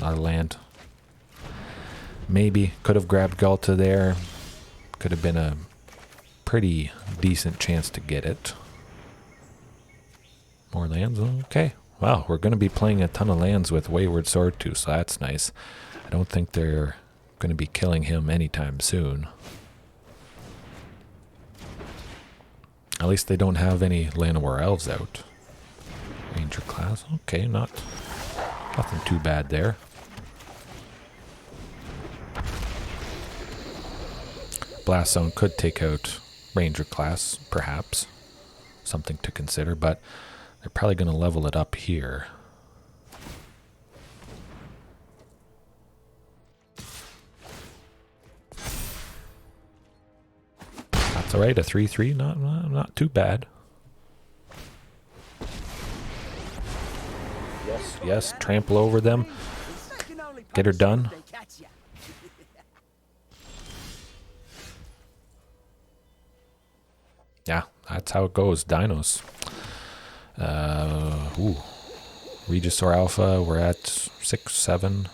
Not a land. Maybe could have grabbed Ghalta there. Could have been a pretty decent chance to get it. More lands? Okay. Wow, we're going to be playing a ton of lands with Wayward Swordtooth, so that's nice. I don't think they're going to be killing him anytime soon. At least they don't have any Llanowar Elves out. Ranger class. Okay, nothing too bad there. Blast Zone could take out Ranger class, perhaps. Something to consider, but they're probably going to level it up here. That's alright, a 3-3, not too bad. Yes, trample over them. Get her done. Yeah, that's how it goes. Dinos. Regisaur Alpha, we're at 6, 7.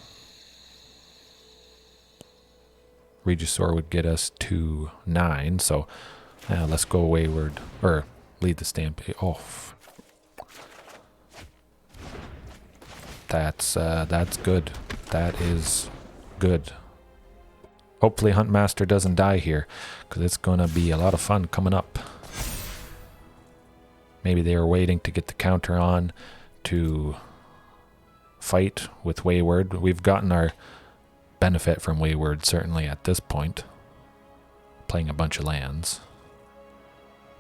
Regisaur would get us to 9, so let's go Wayward, or Lead the Stampede. Oh, that's good. That is good. Hopefully Huntmaster doesn't die here, because it's going to be a lot of fun coming up. Maybe they were waiting to get the counter on to fight with Wayward. We've gotten our benefit from Wayward, certainly at this point. Playing a bunch of lands.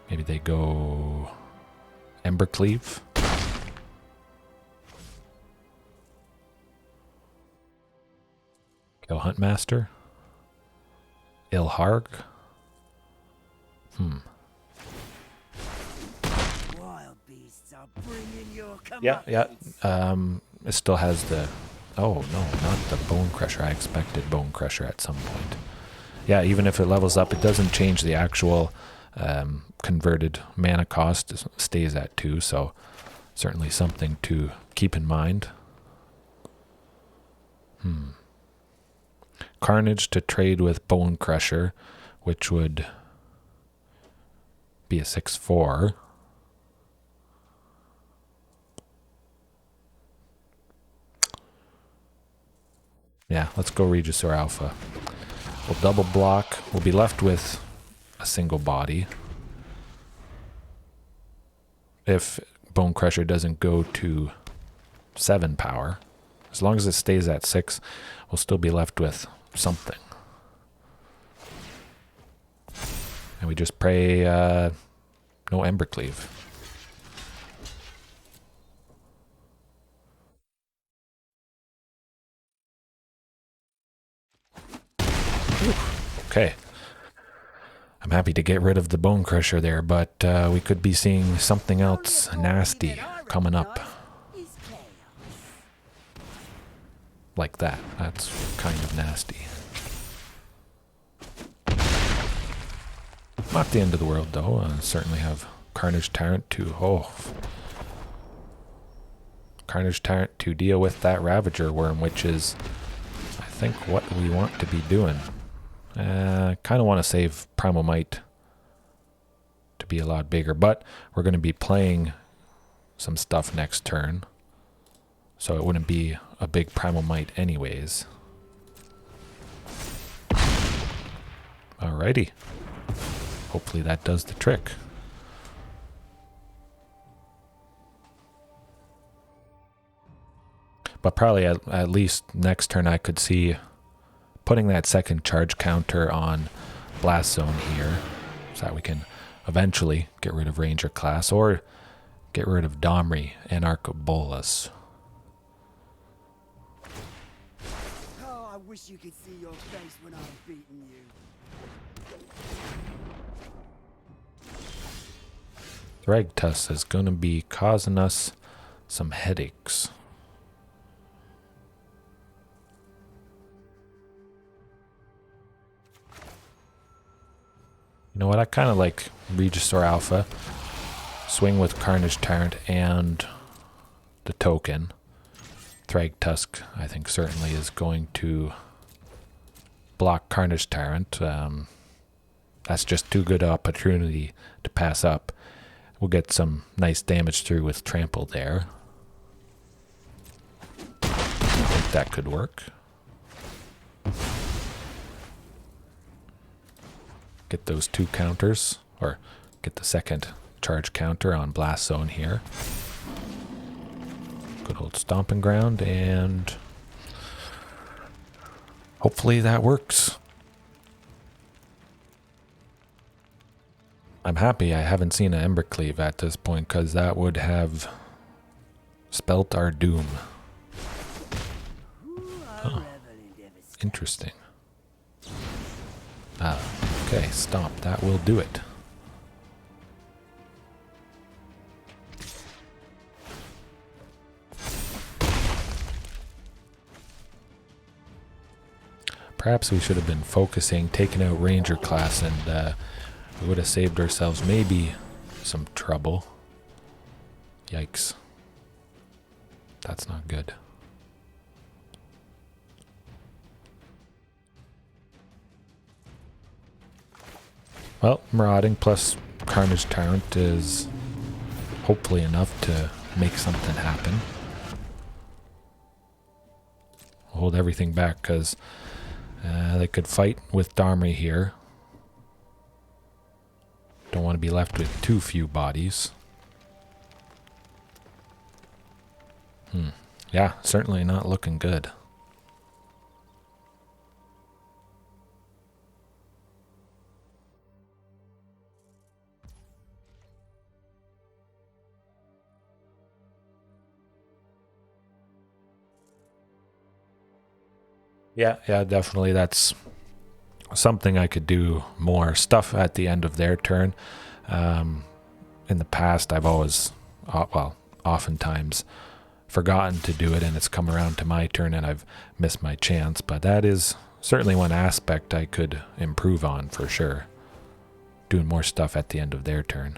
Maybe they go Embercleave. Go Huntmaster. Ilharg. Yeah. It still has the... Oh, no, not the Bone Crusher. I expected Bone Crusher at some point. Yeah, even if it levels up, it doesn't change the actual converted mana cost. It stays at 2, so certainly something to keep in mind. Carnage to trade with Bone Crusher, which would be a 6-4. Yeah, let's go Regisaur Alpha. We'll double block. We'll be left with a single body. If Bone Crusher doesn't go to 7 power. As long as it stays at 6, we'll still be left with something. And we just pray no Embercleave. Okay. I'm happy to get rid of the Bone Crusher there, but we could be seeing something else nasty coming up. Like that. That's kind of nasty. Not the end of the world, though. Certainly have Carnage Tyrant to... Oh. Carnage Tyrant to deal with that Ravager Worm, which is, I think, what we want to be doing. Kind of want to save Primal Might to be a lot bigger, but we're going to be playing some stuff next turn, so it wouldn't be a big Primal Might anyways. Alrighty. Hopefully that does the trick. But probably at least next turn I could see putting that second charge counter on Blast Zone here, so that we can eventually get rid of Ranger class, or get rid of Domri and Arcobolus. Oh, I wish you could see your face when I'm beating you. Thragtusk is going to be causing us some headaches. You know what? I kind of like Regisaur Alpha. Swing with Carnage Tyrant and the token. Thragtusk, I think, certainly is going to block Carnage Tyrant. That's just too good an opportunity to pass up. We'll get some nice damage through with Trample there. I think that could work. Get those 2 counters, or get the second charge counter on Blast Zone here. Good old Stomping Ground, and hopefully that works. I'm happy I haven't seen an Embercleave at this point, because that would have spelt our doom. Oh, interesting. Okay, Stomp. That will do it. Perhaps we should have been focusing, taking out Ranger class, and we would have saved ourselves maybe some trouble. Yikes. That's not good. Well, Marauding plus Carnage Tyrant is hopefully enough to make something happen. We'll hold everything back because they could fight with Domri here. Don't want to be left with too few bodies. Yeah, certainly not looking good. Yeah, definitely. That's something I could do more stuff at the end of their turn. In the past, I've always, oftentimes forgotten to do it, and it's come around to my turn and I've missed my chance. But that is certainly one aspect I could improve on for sure. Doing more stuff at the end of their turn.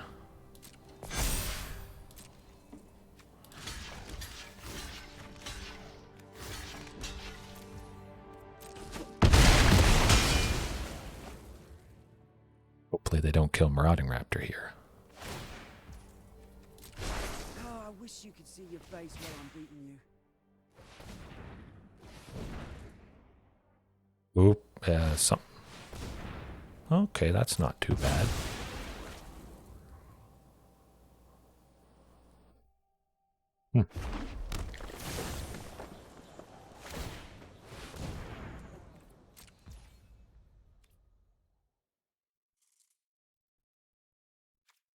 Hopefully they don't kill Marauding Raptor here. Oh, I wish you could see your face while I'm beating you. Oop, some. Okay, that's not too bad.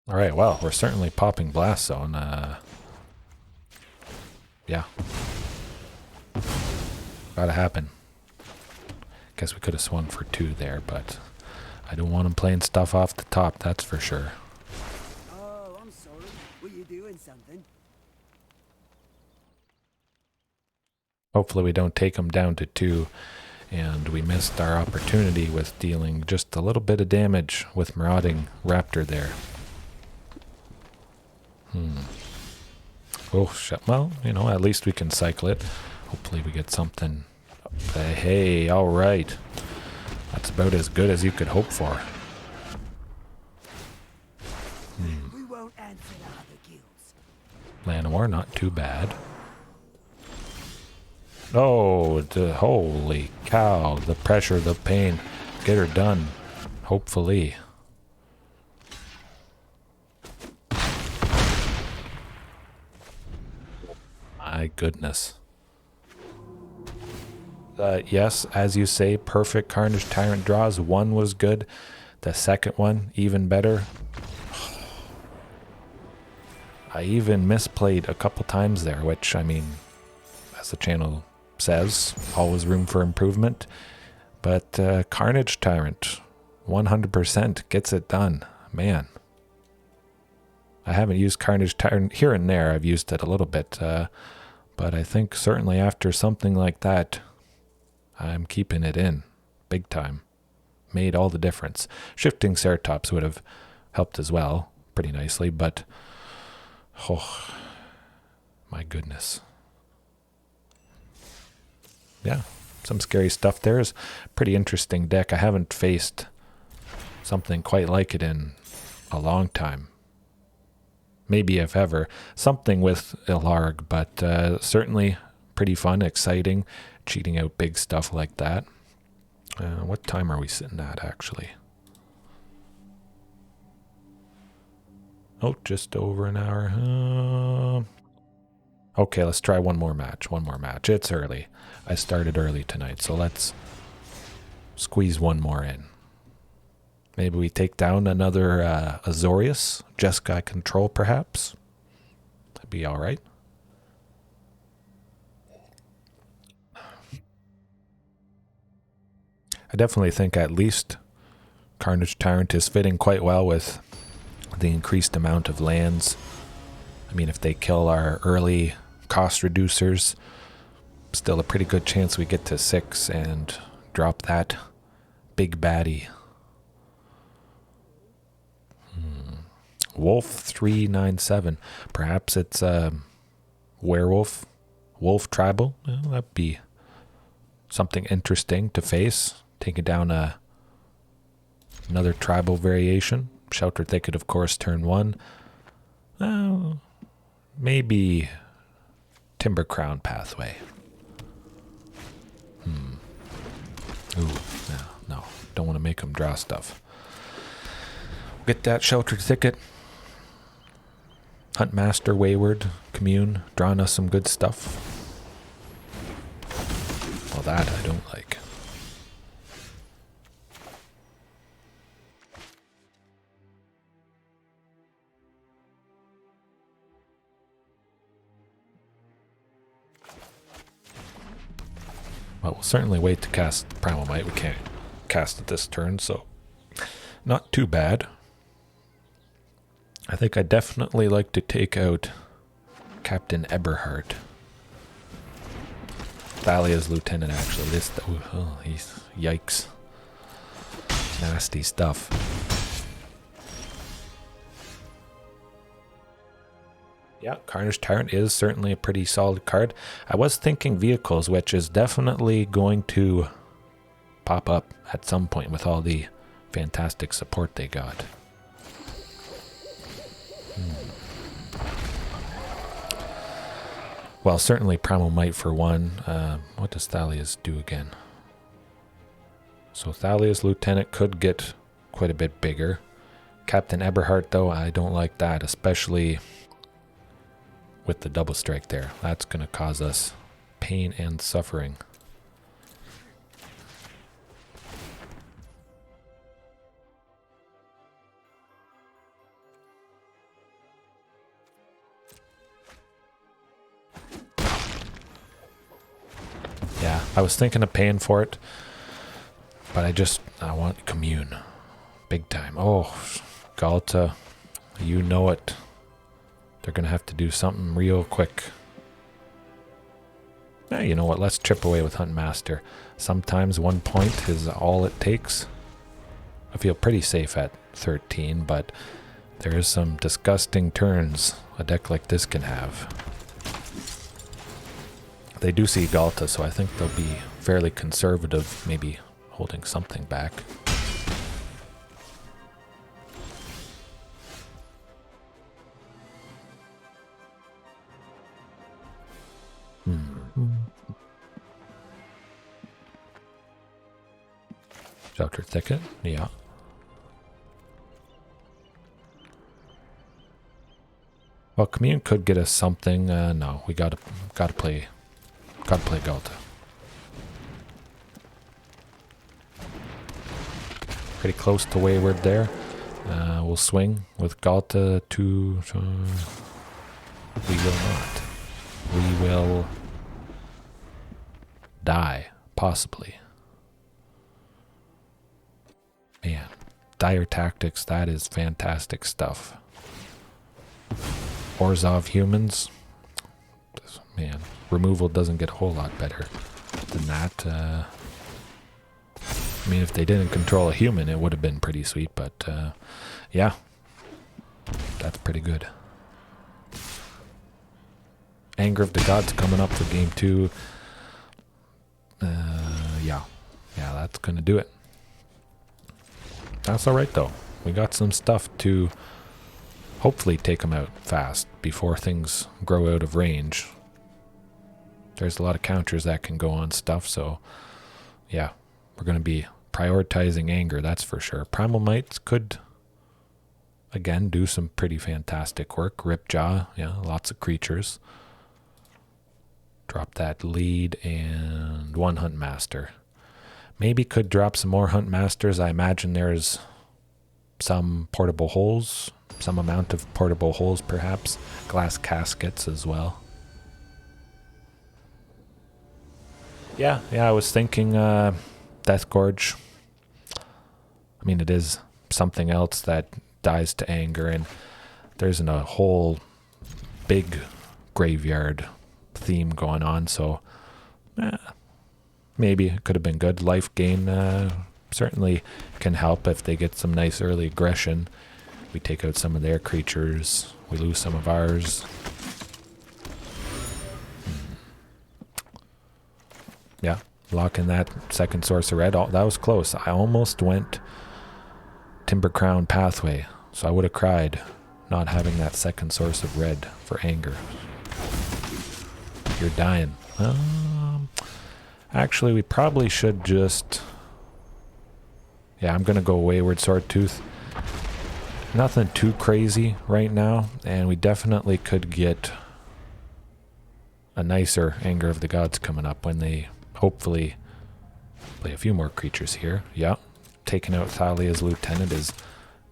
All right, well, we're certainly popping Blast Zone. Yeah. Gotta happen. Guess we could have swung for 2 there, but I don't want him playing stuff off the top, that's for sure. Oh, I'm sorry. Were you doing something? Hopefully we don't take him down to 2, and we missed our opportunity with dealing just a little bit of damage with Marauding Raptor there. Oh, shit. Well, you know, at least we can cycle it. Hopefully we get something. Hey, all right. That's about as good as you could hope for. We won't answer the other guilds. Llanowar, not too bad. Oh, holy cow. The pressure, the pain. Get her done. Hopefully. My goodness. Yes, as you say, perfect Carnage Tyrant draws. 1 was good. The second one, even better. I even misplayed a couple times there, which, I mean, as the channel says, always room for improvement. But Carnage Tyrant, 100% gets it done. Man. I haven't used Carnage Tyrant here and there. I've used it a little bit. But I think certainly after something like that, I'm keeping it in. Big time. Made all the difference. Shifting Ceratops would have helped as well. Pretty nicely. But, oh, my goodness. Yeah. Some scary stuff there. Is pretty interesting deck. I haven't faced something quite like it in a long time. Maybe if ever. Something with Ilarg, but certainly pretty fun, exciting, cheating out big stuff like that. What time are we sitting at, actually? Oh, just over an hour. Okay, let's try one more match. It's early. I started early tonight, so let's squeeze one more in. Maybe we take down another Azorius, Jeskai Control, perhaps. That'd be all right. I definitely think at least Carnage Tyrant is fitting quite well with the increased amount of lands. I mean, if they kill our early cost reducers, still a pretty good chance we get to 6 and drop that big baddie. Wolf 397. Perhaps it's a werewolf, wolf tribal. Well, that'd be something interesting to face. Taking down another tribal variation. Sheltered Thicket, of course, turn 1. Maybe Cragcrown Pathway. Ooh, no. Don't want to make them draw stuff. Get that Sheltered Thicket. Huntmaster, Wayward, Commune, drawing us some good stuff. Well, that I don't like. Well, we'll certainly wait to cast Primal Might. We can't cast it this turn, so not too bad. I think I'd definitely like to take out Captain Eberhard. Thalia's lieutenant, actually. He's yikes. Nasty stuff. Yeah, Carnage Tyrant is certainly a pretty solid card. I was thinking vehicles, which is definitely going to pop up at some point with all the fantastic support they got. Well, certainly Primal Might for one. What does Thalia's do again? So Thalia's lieutenant could get quite a bit bigger. Captain Eberhard, though, I don't like that, especially with the double strike there. That's going to cause us pain and suffering. Yeah, I was thinking of paying for it, but I want Commune. Big time. Oh, Ghalta, you know it. They're going to have to do something real quick. You know what? Let's chip away with Huntmaster. Sometimes 1 point is all it takes. I feel pretty safe at 13, but there is some disgusting turns a deck like this can have. They do see Ghalta, so I think they'll be fairly conservative, maybe holding something back. Sheltered Thicket, yeah. Well, Commune could get us something. No, we gotta play Ghalta. Pretty close to Wayward there. We'll swing with Ghalta to we will not. We will die, possibly. Man, dire tactics, that is fantastic stuff. Orzhov humans, man, removal doesn't get a whole lot better than that. I mean, if they didn't control a human, it would have been pretty sweet, but yeah, that's pretty good. Anger of the Gods coming up for game 2. Yeah, that's going to do it. That's alright though. We got some stuff to hopefully take them out fast before things grow out of range. There's a lot of counters that can go on stuff, so yeah, we're going to be prioritizing anger, that's for sure. Primal Might could, again, do some pretty fantastic work. Ripjaw, yeah, lots of creatures. Drop that lead and 1 Huntmaster. Maybe could drop some more Huntmasters. I imagine there's some portable holes, some amount of portable holes perhaps. Glass caskets as well. Yeah, I was thinking Death Gorge. I mean, it is something else that dies to anger, and there isn't a whole big graveyard theme going on, so maybe it could have been good. Life gain certainly can help if they get some nice early aggression. We take out some of their creatures, we lose some of ours. Yeah, lock in that second source of red. Oh, that was close. I almost went Cragcrown Pathway, so I would have cried not having that second source of red for anger. You're dying. Actually, we probably should just... Yeah, I'm going to go Wayward Swordtooth. Nothing too crazy right now, and we definitely could get a nicer Anger of the Gods coming up when they hopefully play a few more creatures here. Yeah, taking out Thalia's lieutenant is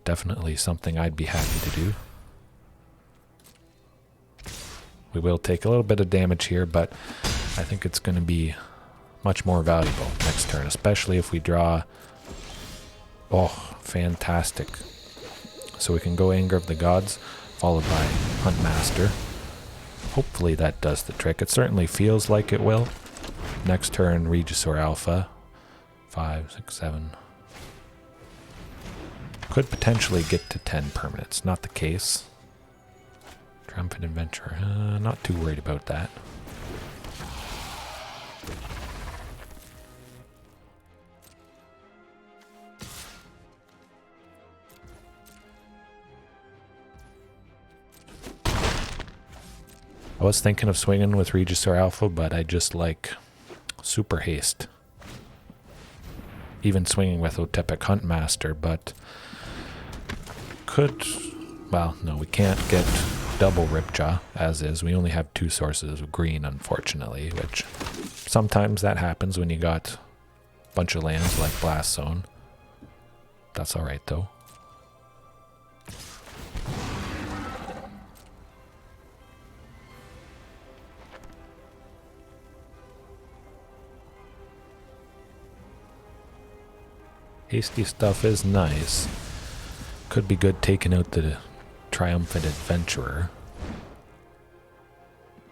definitely something I'd be happy to do. We will take a little bit of damage here, but I think it's going to be much more valuable next turn, especially if we draw... Oh, fantastic. So we can go Anger of the Gods, followed by Huntmaster. Hopefully that does the trick. It certainly feels like it will. Next turn, Regisaur Alpha. 5, 6, 7. Could potentially get to 10 permanents. Not the case. Triumphant Adventure. Not too worried about that. I was thinking of swinging with Regisaur Alpha, but I just like super haste. Even swinging with Otepec Huntmaster, but could... Well, no, we can't get double Ripjaw, as is. We only have 2 sources of green, unfortunately, which sometimes that happens when you got a bunch of lands like Blast Zone. That's alright, though. Hasty stuff is nice. Could be good taking out the Triumphant Adventurer.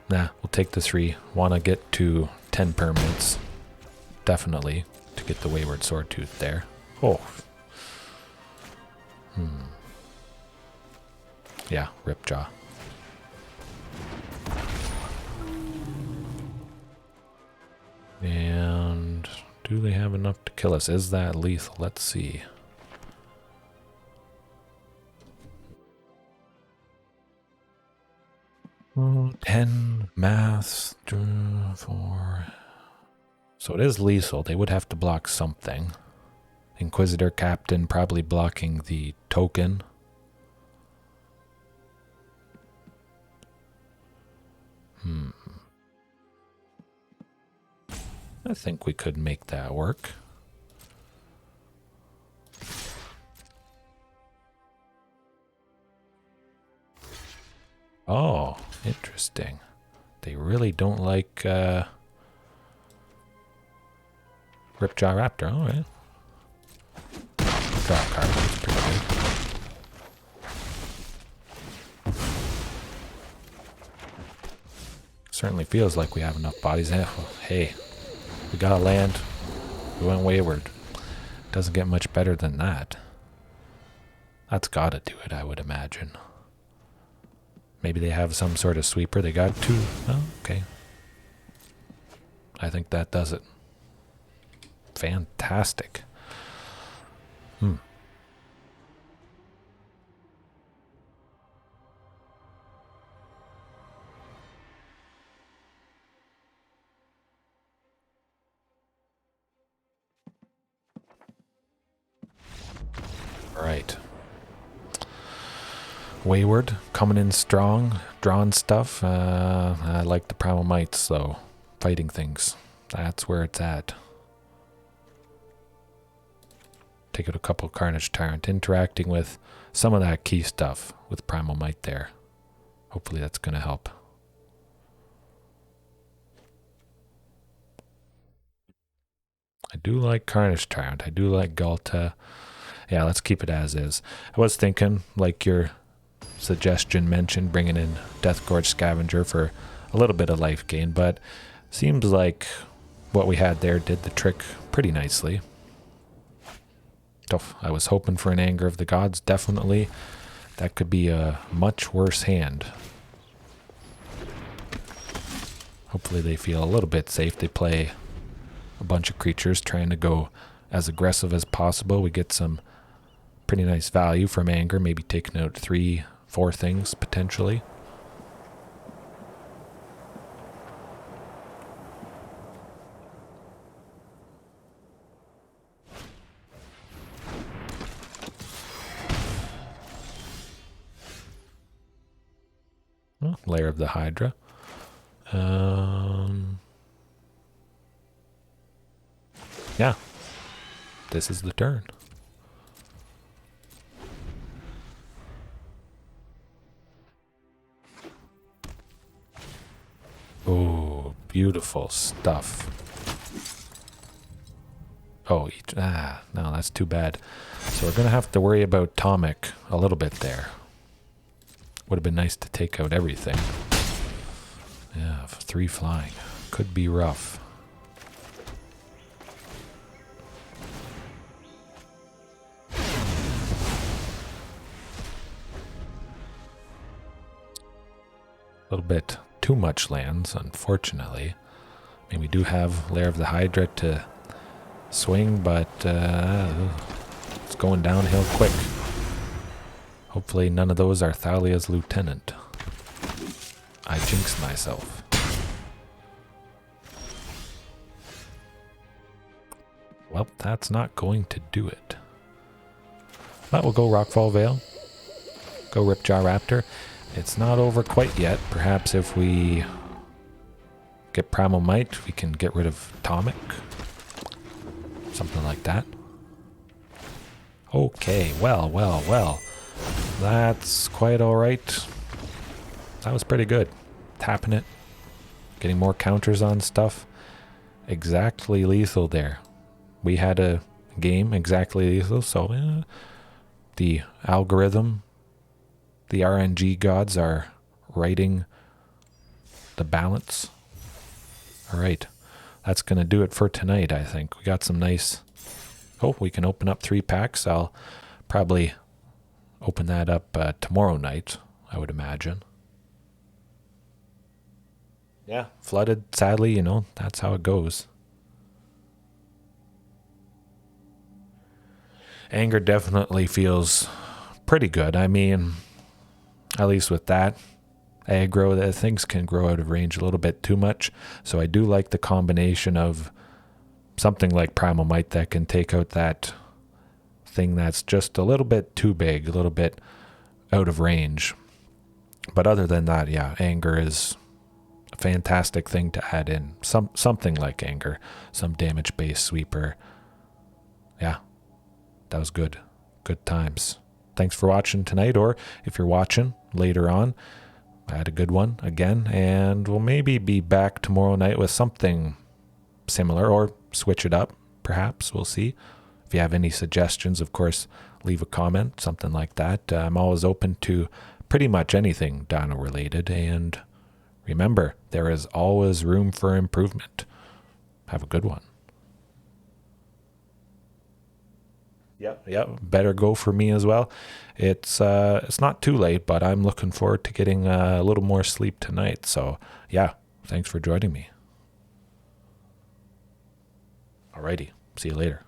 Nah, we'll take the 3. Want to get to 10 permanents. Definitely. To get the Wayward Swordtooth there. Oh. Yeah, Ripjaw. And... do they have enough to kill us? Is that lethal? Let's see. Oh, 10 math, 4. So it is lethal. They would have to block something. Inquisitor Captain probably blocking the token. I think we could make that work. Oh, Interesting. They really don't like Ripjaw Raptor. All right. Draw a card. That's pretty good. Certainly feels like we have enough bodies. Hey, we got to land. We went wayward. Doesn't get much better than that. That's got to do it, I would imagine. Maybe they have some sort of sweeper. They got two. Oh, okay. I think that does it. Fantastic. All right. Wayward, coming in strong, drawing stuff. I like the Primal Might, so fighting things. That's where it's at. Take out a couple Carnage Tyrant, interacting with some of that key stuff with Primal Might there. Hopefully that's going to help. I do like Carnage Tyrant. I do like Ghalta. Yeah, let's keep it as is. I was thinking, like your suggestion mentioned, bringing in Death Gorge Scavenger for a little bit of life gain, but seems like what we had there did the trick pretty nicely. Tough. I was hoping for an Anger of the Gods, definitely. That could be a much worse hand. Hopefully they feel a little bit safe. They play a bunch of creatures trying to go as aggressive as possible. We get some pretty nice value from Anger, maybe taking out 3-4 things potentially. Well, Lair of the Hydra. Yeah, this is the turn. Oh, beautiful stuff. Oh, no, that's too bad. So we're going to have to worry about Atomic a little bit there. Would have been nice to take out everything. Yeah, 3 flying. Could be rough. A little bit too much lands, unfortunately. I mean, we do have Lair of the Hydra to swing, but it's going downhill quick. Hopefully none of those are Thalia's lieutenant. I jinxed myself. Well, that's not going to do it. But we'll go Rockfall Vale. Go Ripjaw Raptor. It's not over quite yet. Perhaps if we get Primal Might, we can get rid of Atomic. Something like that. Okay, well. That's quite alright. That was pretty good. Tapping it. Getting more counters on stuff. Exactly lethal there. We had a game exactly lethal, so the algorithm, the RNG gods are righting the balance. Alright. That's going to do it for tonight, I think. We got some nice... Oh, we can open up 3 packs. I'll probably open that up tomorrow night, I would imagine. Yeah, flooded, sadly, you know, that's how it goes. Anger definitely feels pretty good. I mean, at least with that, aggro, that things can grow out of range a little bit too much. So I do like the combination of something like Primal Might that can take out that thing that's just a little bit too big, a little bit out of range. But other than that, yeah, Anger is a fantastic thing to add in. Something like Anger, some damage-based sweeper. Yeah, that was good. Good times. Thanks for watching tonight, or if you're watching later on, I had a good one again, and we'll maybe be back tomorrow night with something similar, or switch it up, perhaps. We'll see. If you have any suggestions, of course, leave a comment, something like that. I'm always open to pretty much anything Dino related, and remember, there is always room for improvement. Have a good one. Yep. Better go for me as well. It's not too late, but I'm looking forward to getting a little more sleep tonight. So yeah, thanks for joining me. Alrighty, see you later.